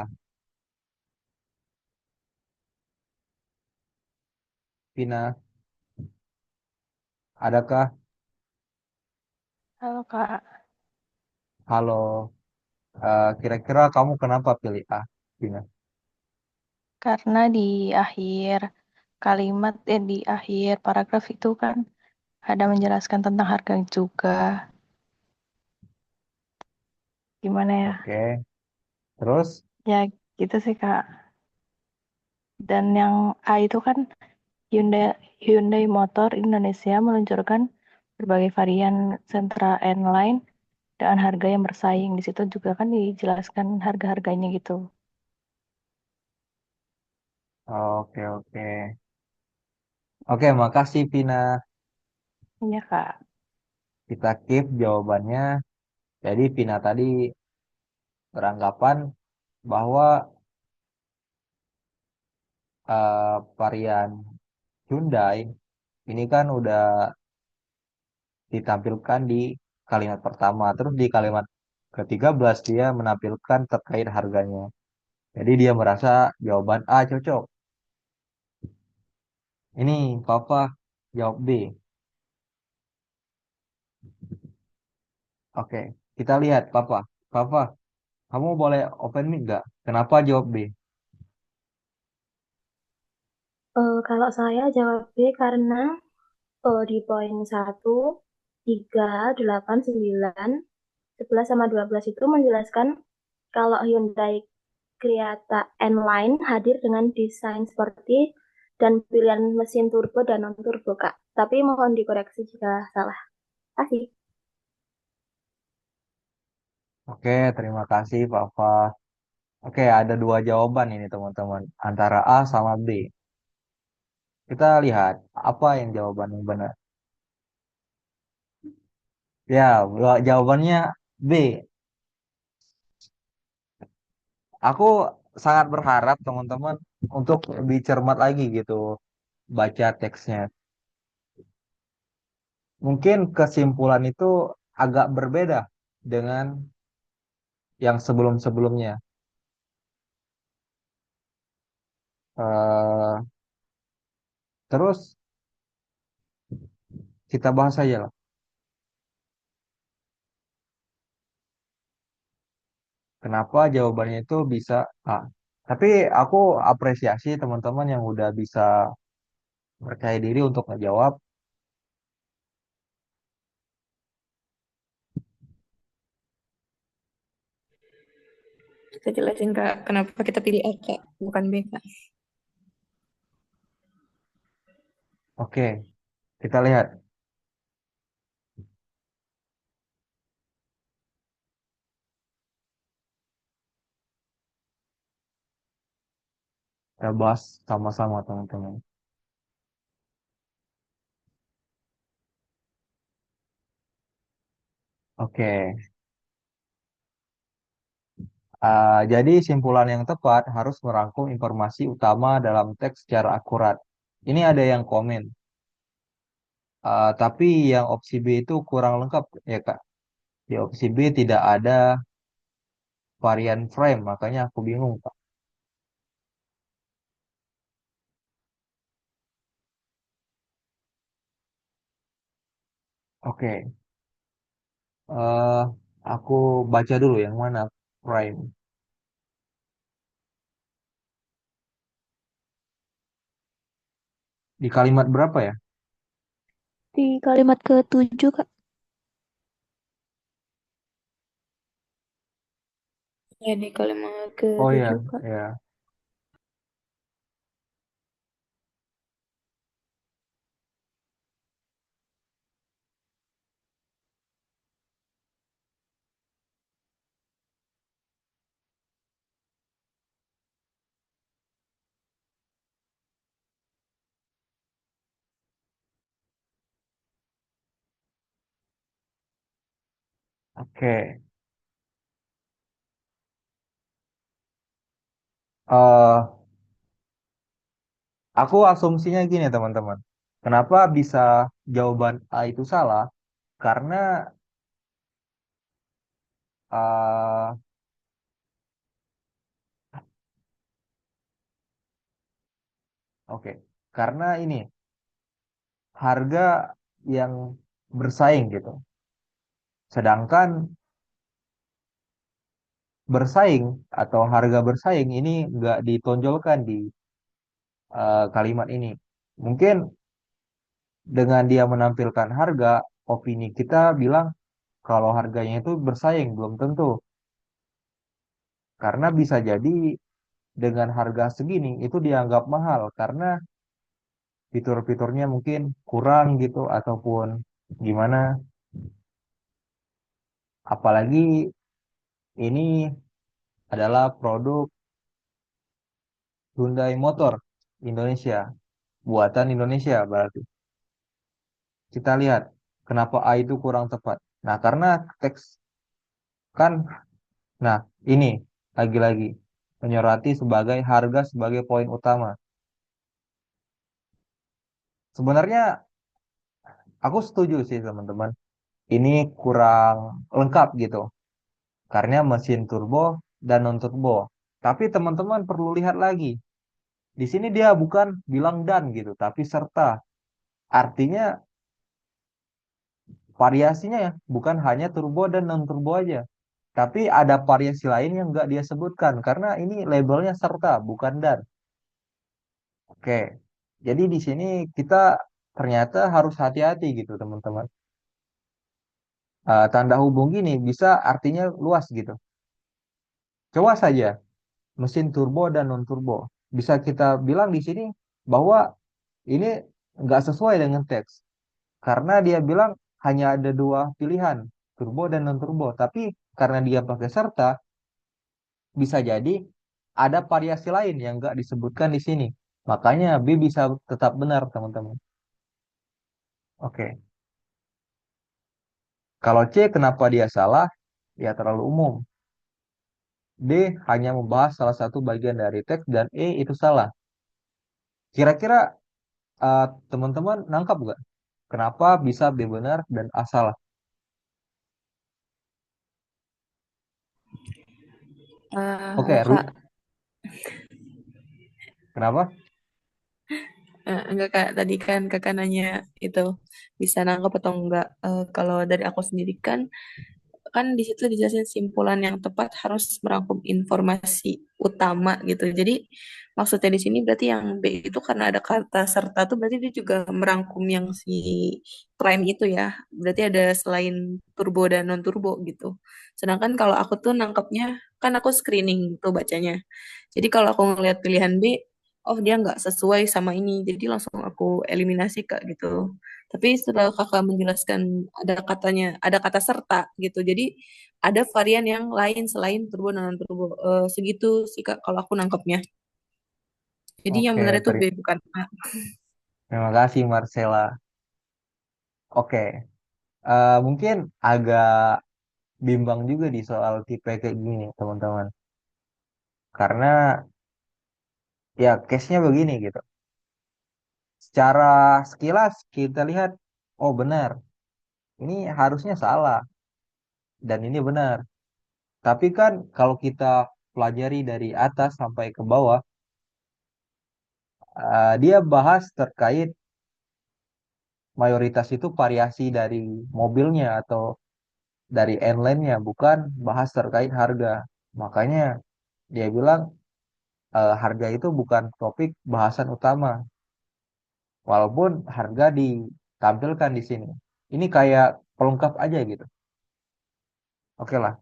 Vina, adakah? Halo Kak, Halo, kira-kira kamu kenapa pilih A, Vina? karena di akhir kalimat di akhir paragraf itu kan ada menjelaskan tentang harga juga. Gimana ya? Oke, terus? Ya gitu sih Kak. Dan yang A itu kan Hyundai Hyundai Motor Indonesia meluncurkan berbagai varian Sentra N-Line dengan harga yang bersaing. Di situ juga kan dijelaskan harga-harganya gitu. Oke. Oke, makasih Vina. Iya Kak. Kita keep jawabannya. Jadi Vina tadi beranggapan bahwa varian Hyundai ini kan udah ditampilkan di kalimat pertama. Terus di kalimat ke-13 dia menampilkan terkait harganya. Jadi dia merasa jawaban A cocok. Ini Papa jawab B. Oke, kita lihat Papa. Papa, kamu boleh open mic nggak? Kenapa jawab B? Kalau saya jawab B karena di poin 1, 3, 8, 9, 11 sama 12 itu menjelaskan kalau Hyundai Creta N-Line hadir dengan desain sporty dan pilihan mesin turbo dan non-turbo, Kak. Tapi mohon dikoreksi jika salah. Kasih. Oke, terima kasih Papa. Oke, ada dua jawaban ini teman-teman. Antara A sama B. Kita lihat apa yang jawaban yang benar. Ya, jawabannya B. Aku sangat berharap teman-teman untuk lebih cermat lagi gitu baca teksnya. Mungkin kesimpulan itu agak berbeda dengan yang sebelum-sebelumnya. Eh, terus kita bahas aja lah. Kenapa jawabannya itu bisa A. Tapi aku apresiasi teman-teman yang udah bisa percaya diri untuk ngejawab. Kita jelasin Kak, kenapa kita pilih A Kak, bukan B Kak. Oke, kita lihat. Kita bahas sama-sama teman-teman. Oke, jadi simpulan yang tepat harus merangkum informasi utama dalam teks secara akurat. Ini ada yang komen, tapi yang opsi B itu kurang lengkap ya Kak. Di opsi B tidak ada varian frame, makanya aku bingung Kak. Oke, eh, aku baca dulu yang mana frame. Di kalimat berapa ya? Di kalimat ke-7, Kak. Ya di kalimat Oh ya, ke-7 Kak. ya. Oke. eh aku asumsinya gini teman-teman. Kenapa bisa jawaban A itu salah? Karena eh oke, karena ini harga yang bersaing gitu. Sedangkan bersaing atau harga bersaing ini nggak ditonjolkan di kalimat ini. Mungkin dengan dia menampilkan harga, opini kita bilang kalau harganya itu bersaing, belum tentu. Karena bisa jadi dengan harga segini itu dianggap mahal karena fitur-fiturnya mungkin kurang gitu ataupun gimana. Apalagi ini adalah produk Hyundai Motor Indonesia, buatan Indonesia berarti. Kita lihat kenapa A itu kurang tepat. Nah, karena teks kan, nah ini lagi-lagi menyoroti sebagai harga sebagai poin utama. Sebenarnya aku setuju sih teman-teman. Ini kurang lengkap gitu. Karena mesin turbo dan non turbo. Tapi teman-teman perlu lihat lagi. Di sini dia bukan bilang dan gitu, tapi serta. Artinya variasinya ya, bukan hanya turbo dan non turbo aja. Tapi ada variasi lain yang nggak dia sebutkan karena ini labelnya serta, bukan dan. Oke. Jadi di sini kita ternyata harus hati-hati gitu teman-teman. Tanda hubung gini bisa artinya luas gitu. Coba saja mesin turbo dan non turbo. Bisa kita bilang di sini bahwa ini nggak sesuai dengan teks karena dia bilang hanya ada dua pilihan, turbo dan non turbo. Tapi karena dia pakai serta, bisa jadi ada variasi lain yang nggak disebutkan di sini. Makanya B bisa tetap benar, teman-teman. Oke. Kalau C, kenapa dia salah? Ya terlalu umum. D hanya membahas salah satu bagian dari teks dan E itu salah. Kira-kira teman-teman nangkap nggak? Kenapa bisa B benar dan A salah? Oke, Kak, kenapa? enggak Kak, tadi kan Kakak nanya itu bisa nangkep atau enggak. Kalau dari aku sendiri kan di situ dijelasin simpulan yang tepat harus merangkum informasi utama gitu. Jadi maksudnya di sini berarti yang B itu karena ada kata serta tuh berarti dia juga merangkum yang si prime itu ya. Berarti ada selain turbo dan non turbo gitu. Sedangkan kalau aku tuh nangkepnya kan aku screening tuh bacanya. Jadi kalau aku ngelihat pilihan B, oh dia nggak sesuai sama ini, jadi langsung aku eliminasi Kak gitu. Tapi setelah kakak menjelaskan ada katanya, ada kata serta gitu. Jadi ada varian yang lain selain turbo dan non turbo. Segitu sih Kak kalau aku nangkepnya. Jadi yang benar Oke, itu B bukan A. terima kasih Marcella. Oke, mungkin agak bimbang juga di soal tipe kayak gini, teman-teman. Karena ya case-nya begini gitu. Secara sekilas kita lihat, oh benar, ini harusnya salah dan ini benar. Tapi kan kalau kita pelajari dari atas sampai ke bawah, dia bahas terkait mayoritas itu variasi dari mobilnya atau dari end-nya, bukan bahas terkait harga. Makanya dia bilang harga itu bukan topik bahasan utama, walaupun harga ditampilkan di sini. Ini kayak pelengkap aja gitu. Oke lah,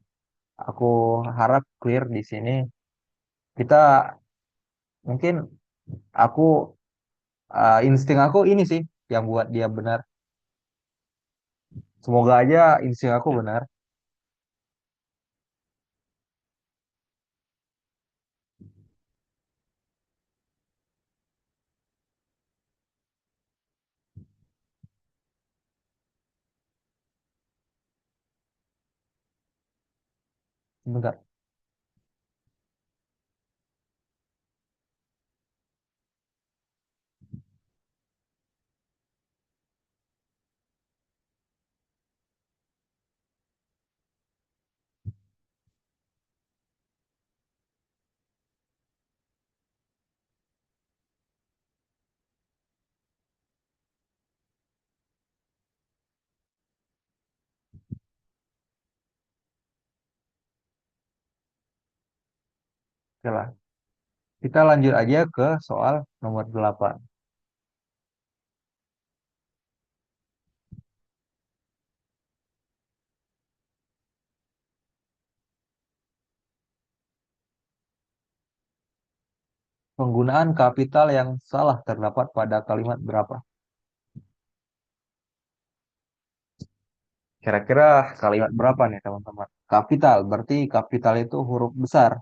aku harap clear di sini. Kita mungkin aku insting aku ini sih yang buat dia benar. Semoga aja insting aku benar. Sebentar. Oke lah. Kita lanjut aja ke soal nomor 8. Penggunaan kapital yang salah terdapat pada kalimat berapa? Kira-kira kalimat berapa nih teman-teman? Kapital, berarti kapital itu huruf besar.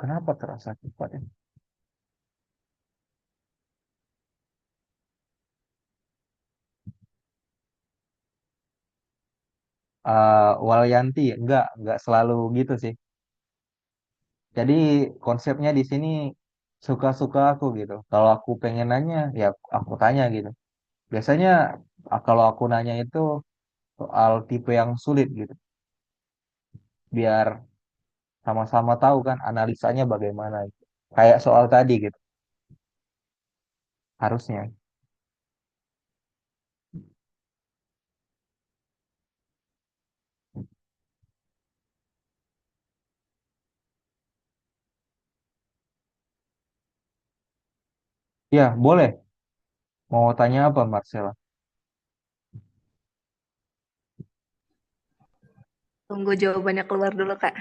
Kenapa terasa cepat ya? Walyanti, enggak selalu gitu sih. Jadi konsepnya di sini suka-suka aku gitu. Kalau aku pengen nanya, ya aku tanya gitu. Biasanya kalau aku nanya itu soal tipe yang sulit gitu. Biar sama-sama tahu kan analisanya bagaimana gitu. Kayak soal tadi gitu, harusnya. Ya, boleh. Mau tanya apa, Marcella? Tunggu jawabannya keluar dulu, Kak.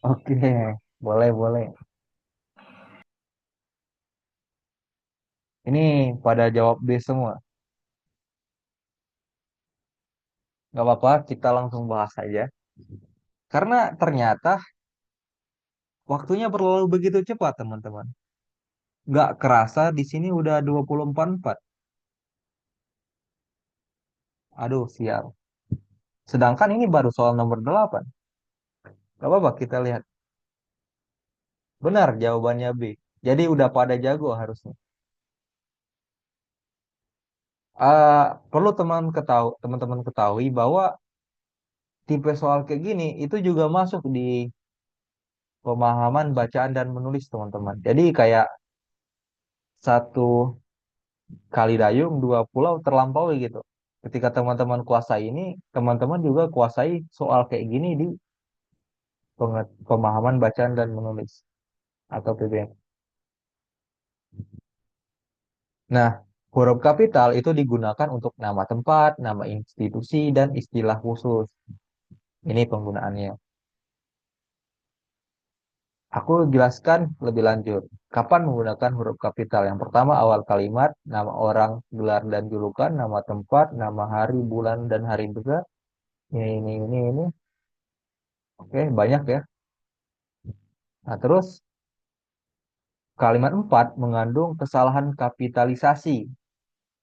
Oke, boleh, boleh. Ini pada jawab B semua. Nggak apa-apa, kita langsung bahas aja. Karena ternyata waktunya berlalu begitu cepat, teman-teman. Nggak kerasa di sini udah 24:04. Aduh, sial. Sedangkan ini baru soal nomor 8. Nggak apa-apa, kita lihat. Benar jawabannya B. Jadi udah pada jago harusnya. Eh, perlu teman-teman ketahui bahwa tipe soal kayak gini itu juga masuk di pemahaman bacaan dan menulis teman-teman. Jadi kayak satu kali dayung dua pulau terlampaui gitu. Ketika teman-teman kuasai ini, teman-teman juga kuasai soal kayak gini di pemahaman bacaan dan menulis atau PBM. Nah, huruf kapital itu digunakan untuk nama tempat, nama institusi, dan istilah khusus. Ini penggunaannya. Aku jelaskan lebih lanjut. Kapan menggunakan huruf kapital? Yang pertama awal kalimat, nama orang, gelar dan julukan, nama tempat, nama hari, bulan dan hari besar. Ini. Oke, banyak ya. Nah, terus kalimat 4 mengandung kesalahan kapitalisasi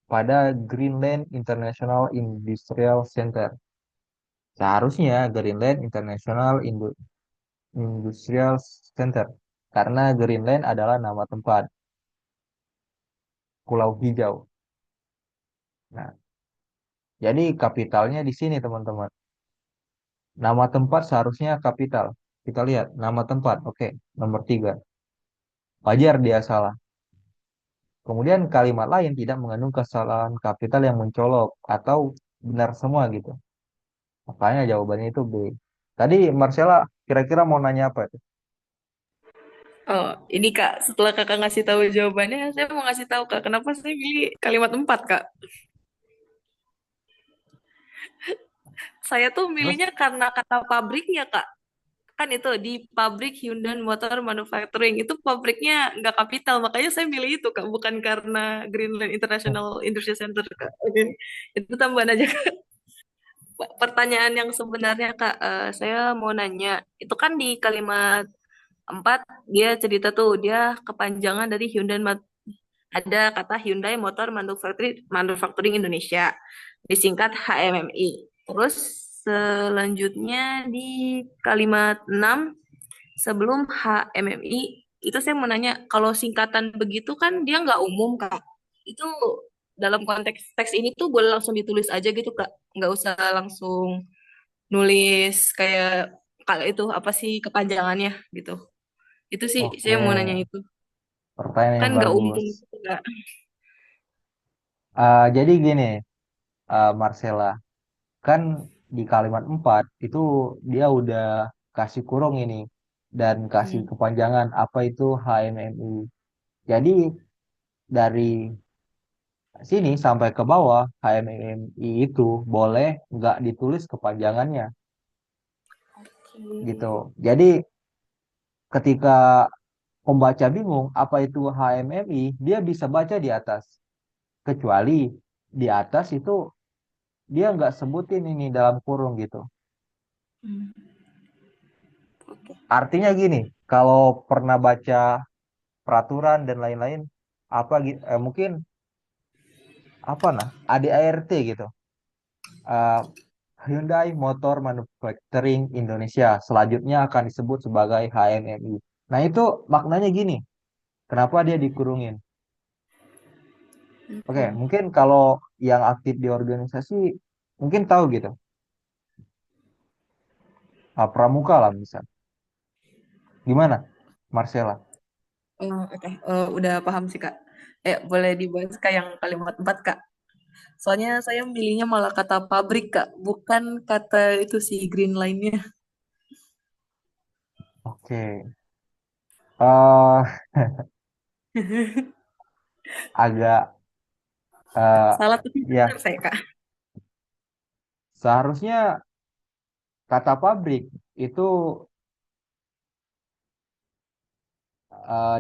pada Greenland International Industrial Center. Seharusnya Greenland International Industrial Center. Karena Greenland adalah nama tempat, Pulau Hijau. Nah, jadi kapitalnya di sini teman-teman. Nama tempat seharusnya kapital. Kita lihat nama tempat. Oke, nomor 3. Wajar dia salah. Kemudian kalimat lain tidak mengandung kesalahan kapital yang mencolok atau benar semua gitu. Makanya jawabannya itu B. Tadi Marcella kira-kira mau nanya apa itu? Oh, ini Kak, setelah Kakak ngasih tahu jawabannya, saya mau ngasih tahu Kak, kenapa saya pilih kalimat 4, Kak. Saya tuh Terus? milihnya karena kata pabriknya, Kak. Kan itu di pabrik Hyundai Motor Manufacturing, itu pabriknya nggak kapital, makanya saya milih itu, Kak, bukan karena Greenland International Industry Center, Kak. Oke, itu tambahan aja, Kak. Pertanyaan yang sebenarnya Kak, saya mau nanya, itu kan di kalimat 4 dia cerita tuh dia kepanjangan dari ada kata Hyundai Motor Manufacturing Indonesia, disingkat HMMI. Terus selanjutnya di kalimat 6 sebelum HMMI itu saya mau nanya, kalau singkatan begitu kan dia nggak umum Kak. Itu dalam konteks teks ini tuh boleh langsung ditulis aja gitu Kak, nggak usah langsung nulis kayak kalau itu apa sih kepanjangannya gitu. Itu sih Oke, saya mau nanya itu. pertanyaan Kan yang nggak umum bagus. gitu Kak. Jadi gini, Marcella, kan di kalimat 4 itu dia udah kasih kurung ini dan kasih Hmm. kepanjangan apa itu HMMI. Jadi dari sini sampai ke bawah HMMI itu boleh nggak ditulis kepanjangannya gitu. Oke. Jadi ketika pembaca bingung apa itu HMMI, dia bisa baca di atas. Kecuali di atas itu dia nggak sebutin ini dalam kurung gitu. Hmm. Oke. Artinya gini, kalau pernah baca peraturan dan lain-lain, mungkin apa nah ADART gitu. Eh, Hyundai Motor Manufacturing Indonesia selanjutnya akan disebut sebagai HMMI. Nah itu maknanya gini, kenapa dia dikurungin? Oke, Oke. mungkin kalau yang aktif di organisasi mungkin tahu gitu. Pramuka lah misal. Gimana, Marcella? Oke. Udah paham sih Kak. Boleh dibahas Kak yang kalimat 4 Kak. Soalnya saya milihnya malah kata pabrik Kak, bukan kata itu si green line-nya. Oke. eh agak Salah tapi benar ya saya Kak. seharusnya kata pabrik itu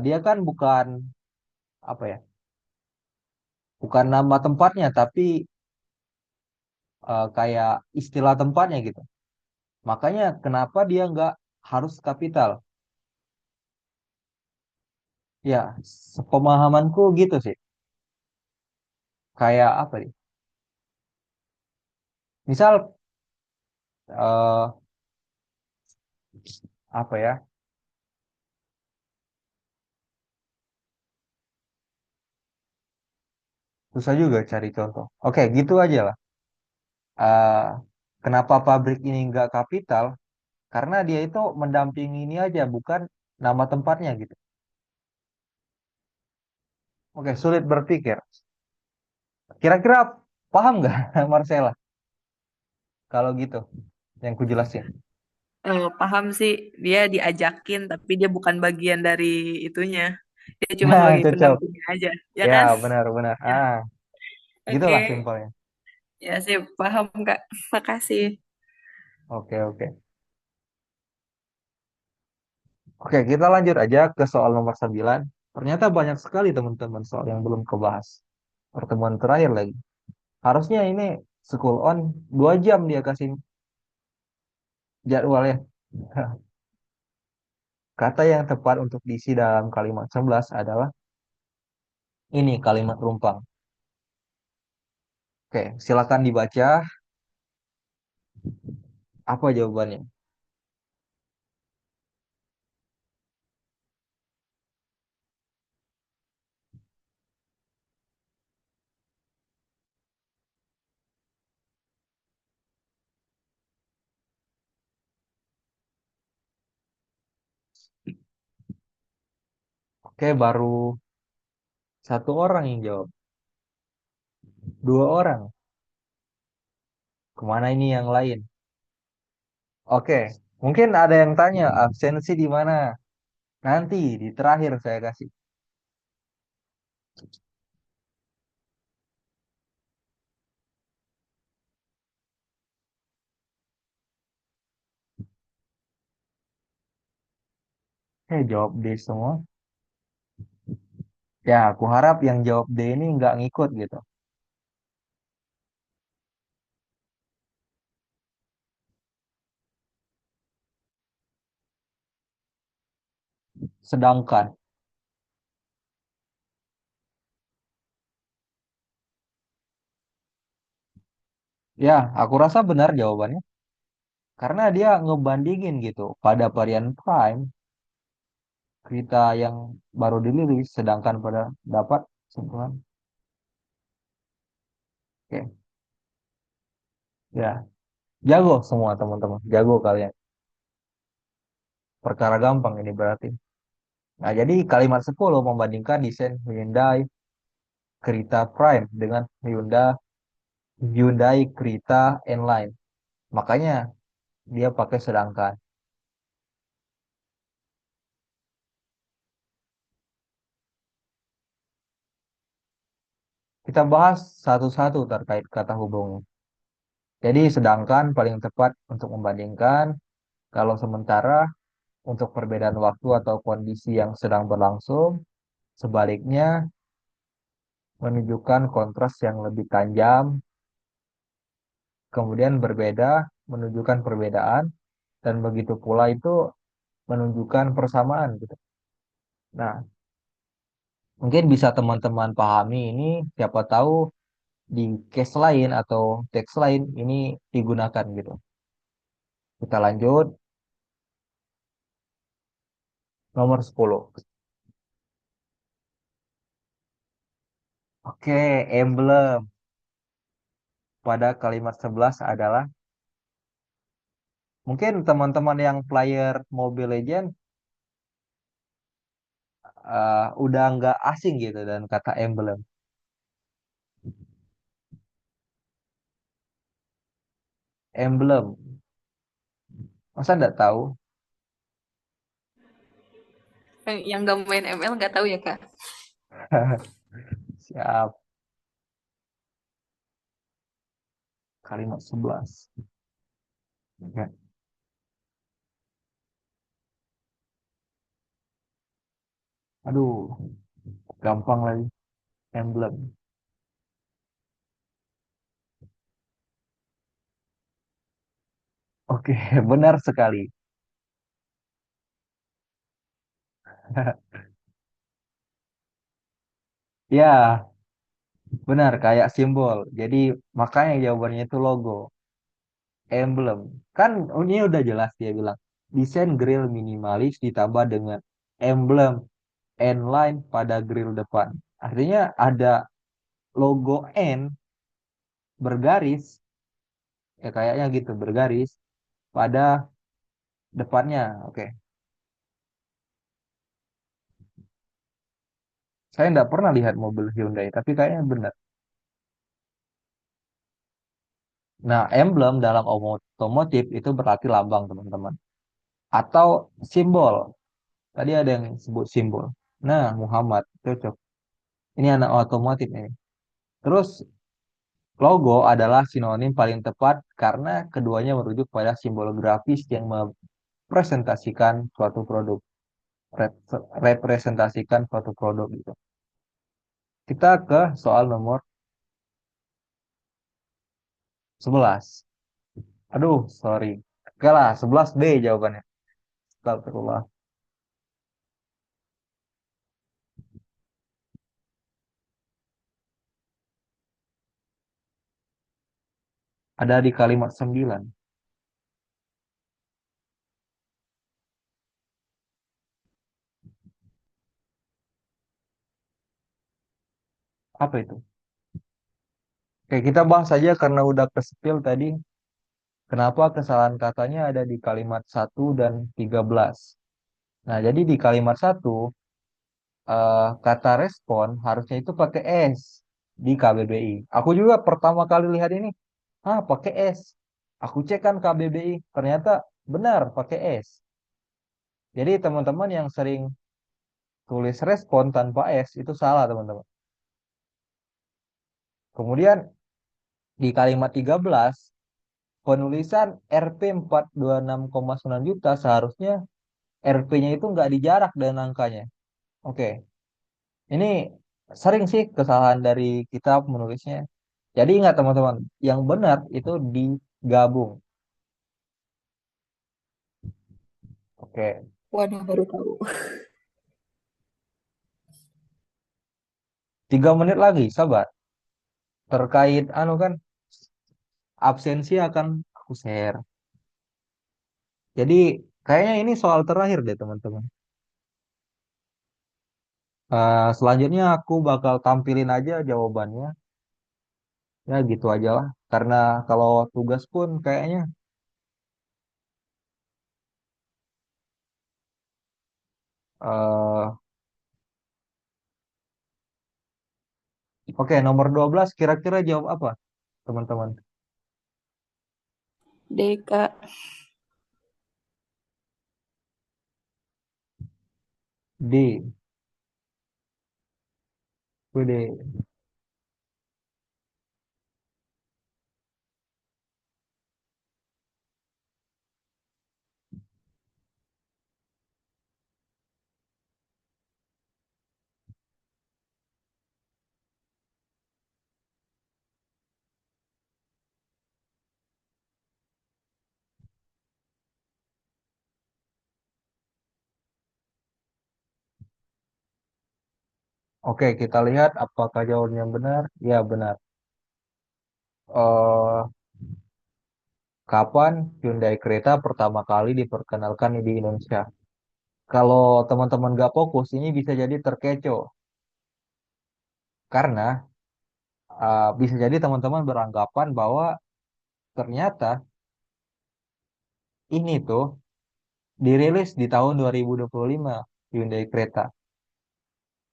dia kan bukan apa ya, bukan nama tempatnya tapi kayak istilah tempatnya gitu. Makanya kenapa dia nggak harus kapital? Ya, sepemahamanku gitu sih. Kayak apa nih? Misal eh, apa ya? Susah juga cari contoh. Oke, gitu aja lah. Eh, Kenapa pabrik ini nggak kapital? Karena dia itu mendampingi ini aja, bukan nama tempatnya gitu. Oke, sulit berpikir. Kira-kira paham nggak, Marcella? Kalau gitu, yang kujelasin. Paham sih, dia diajakin tapi dia bukan bagian dari itunya. Dia cuma Nah, sebagai cocok. pendampingnya aja, ya Ya, kan? benar-benar. Ya. Gitulah Oke, simpelnya. ya sih paham Kak. Makasih. Oke, oke. Oke, kita lanjut aja ke soal nomor 9. Ternyata banyak sekali teman-teman soal yang belum kebahas. Pertemuan terakhir lagi. Harusnya ini school on 2 jam dia kasih jadwalnya. Kata yang tepat untuk diisi dalam kalimat 11 adalah ini kalimat rumpang. Oke, silakan dibaca. Apa jawabannya? Oke, baru satu orang yang jawab. Dua orang. Kemana ini yang lain? Oke, mungkin ada yang tanya absensi di mana? Nanti di terakhir saya kasih. Jawab D semua. Ya, aku harap yang jawab D ini nggak ngikut gitu. sedangkan. Ya, aku rasa benar jawabannya. Karena dia ngebandingin gitu. Pada varian prime, kita yang baru dirilis, sedangkan pada dapat sentuhan. Oke, ya. Jago semua teman-teman. Jago kalian. Perkara gampang ini berarti. Nah, jadi kalimat 10 membandingkan desain Hyundai Creta Prime dengan Hyundai Creta N-Line. Makanya dia pakai sedangkan. Kita bahas satu-satu terkait kata hubungnya. Jadi sedangkan paling tepat untuk membandingkan, kalau sementara untuk perbedaan waktu atau kondisi yang sedang berlangsung, sebaliknya menunjukkan kontras yang lebih tajam, kemudian berbeda menunjukkan perbedaan, dan begitu pula itu menunjukkan persamaan gitu. Nah, mungkin bisa teman-teman pahami ini, siapa tahu di case lain atau teks lain ini digunakan gitu. Kita lanjut nomor 10. Oke, emblem pada kalimat 11 adalah mungkin teman-teman yang player Mobile Legends udah nggak asing gitu dan kata emblem. Emblem. Masa nggak tahu? Yang gak main ML nggak tahu ya, Kak. Siap. Kalimat 11. Oke. Aduh, gampang lagi. Emblem. Oke, benar sekali. Ya, benar kayak simbol. Jadi makanya jawabannya itu logo. Emblem. Kan ini udah jelas dia bilang. Desain grill minimalis ditambah dengan emblem N-line pada grill depan. Artinya ada logo N bergaris, ya kayaknya gitu, bergaris pada depannya. Oke. Saya nggak pernah lihat mobil Hyundai, tapi kayaknya benar. Nah, emblem dalam otomotif itu berarti lambang, teman-teman. Atau simbol. Tadi ada yang sebut simbol. Nah, Muhammad, cocok. Ini anak otomotif ini. Terus, logo adalah sinonim paling tepat karena keduanya merujuk pada simbol grafis yang merepresentasikan suatu produk. Representasikan suatu produk gitu. Kita ke soal nomor 11. Aduh, sorry. Oke lah, 11B jawabannya. Astagfirullah. Ada di kalimat 9. Apa itu? Oke, kita bahas saja karena udah ke-spill tadi. Kenapa kesalahan katanya ada di kalimat 1 dan 13. Nah, jadi di kalimat 1, kata respon harusnya itu pakai S di KBBI. Aku juga pertama kali lihat ini, pakai S. Aku cek kan KBBI, ternyata benar pakai S. Jadi teman-teman yang sering tulis respon tanpa S itu salah teman-teman. Kemudian di kalimat 13, penulisan Rp 426,9 juta seharusnya RP-nya itu nggak dijarak dengan angkanya. Oke, ini sering sih kesalahan dari kita menulisnya. Jadi ingat teman-teman, yang benar itu digabung. Oke, Waduh, baru tahu. 3 menit lagi, sabar. Terkait anu kan, absensi akan aku share. Jadi kayaknya ini soal terakhir deh teman-teman. Selanjutnya aku bakal tampilin aja jawabannya. Ya gitu aja lah. Karena kalau tugas pun kayaknya eh oke, nomor 12 kira-kira jawab apa, teman-teman? DK. D. WD. Oke, kita lihat apakah jawabannya benar. Ya, benar. eh Kapan Hyundai Creta pertama kali diperkenalkan di Indonesia? Kalau teman-teman gak fokus, ini bisa jadi terkecoh. Karena bisa jadi teman-teman beranggapan bahwa ternyata ini tuh dirilis di tahun 2025 Hyundai Creta.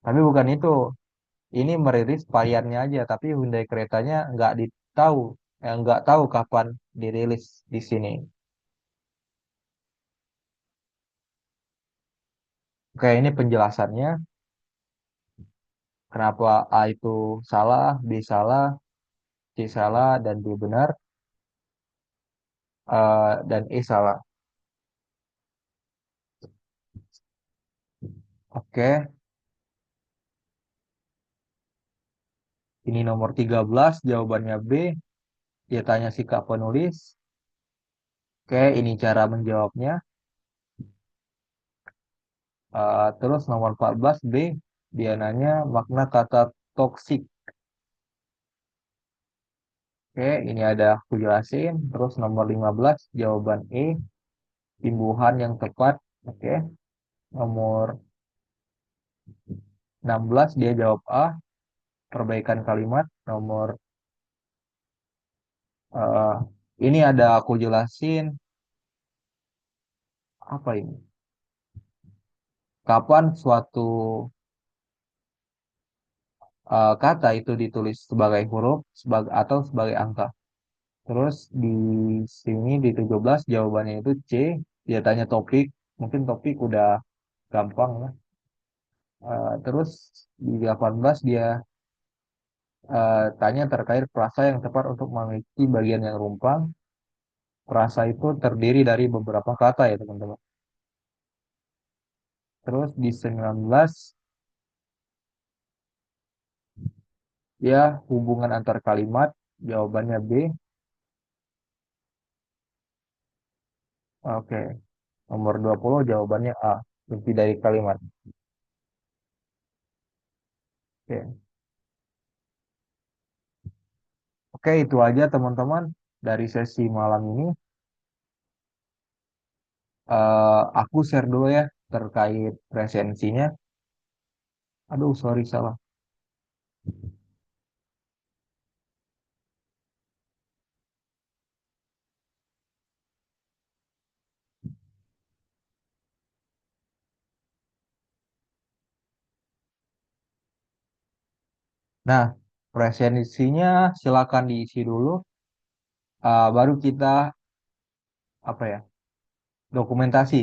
Tapi bukan itu. Ini merilis variannya aja, tapi Hyundai Cretanya nggak tahu kapan dirilis di sini. Oke, ini penjelasannya. Kenapa A itu salah, B salah, C salah, dan D benar, dan E salah. Oke, ini nomor 13, jawabannya B. Dia tanya sikap penulis. Oke, ini cara menjawabnya. Terus nomor 14, B. Dia nanya makna kata toksik. Oke, ini ada aku jelasin. Terus nomor 15, jawaban E. Imbuhan yang tepat. Oke, nomor 16 dia jawab A, perbaikan kalimat. Nomor eh, ini ada aku jelasin apa ini? Kapan suatu kata itu ditulis sebagai huruf atau sebagai angka. Terus di sini di 17 jawabannya itu C. Dia tanya topik, mungkin topik udah gampang lah. Terus di 18 dia tanya terkait frasa yang tepat untuk mengisi bagian yang rumpang. Frasa itu terdiri dari beberapa kata ya teman-teman. Terus di 19 ya hubungan antar kalimat. Jawabannya B. Oke. Nomor 20 jawabannya A. Inti dari kalimat. Oke. Oke, itu aja teman-teman dari sesi malam ini. Aku share dulu ya terkait presensinya. Aduh, sorry salah. Nah, presensinya silakan diisi dulu. Baru kita apa ya? Dokumentasi.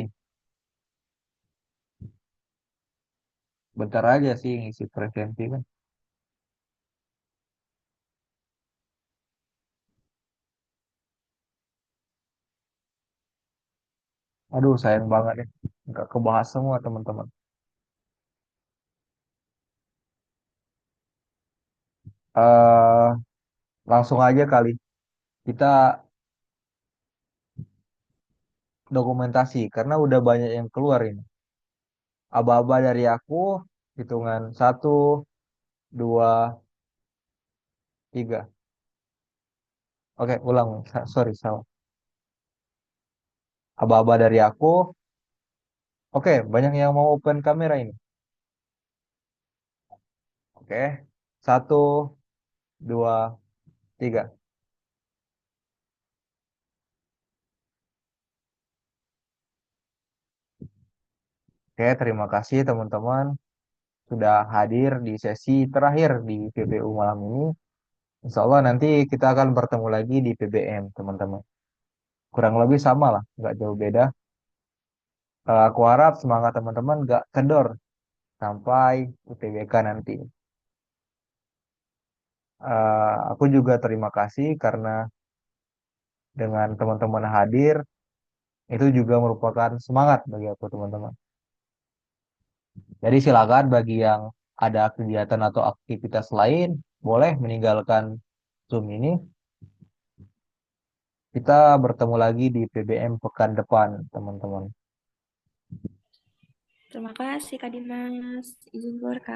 Bentar aja sih ngisi presensi kan. Aduh, sayang banget ya. Nggak kebahas semua teman-teman. eh Langsung aja kali. Kita dokumentasi karena udah banyak yang keluar ini. Aba-aba dari aku, hitungan 1, 2, 3. Oke, ulang. Sorry, salah. Aba-aba dari aku. Oke, banyak yang mau open kamera ini. Oke, 1, 2, 3. Oke, terima kasih teman-teman sudah hadir di sesi terakhir di PBU malam ini. Insya Allah nanti kita akan bertemu lagi di PBM, teman-teman. Kurang lebih sama lah, nggak jauh beda. Aku harap semangat teman-teman nggak kendor sampai UTBK nanti. Aku juga terima kasih karena dengan teman-teman hadir, itu juga merupakan semangat bagi aku, teman-teman. Jadi silakan bagi yang ada kegiatan atau aktivitas lain, boleh meninggalkan Zoom ini. Kita bertemu lagi di PBM pekan depan, teman-teman. Terima kasih Kak Dimas. Izin keluar Kak.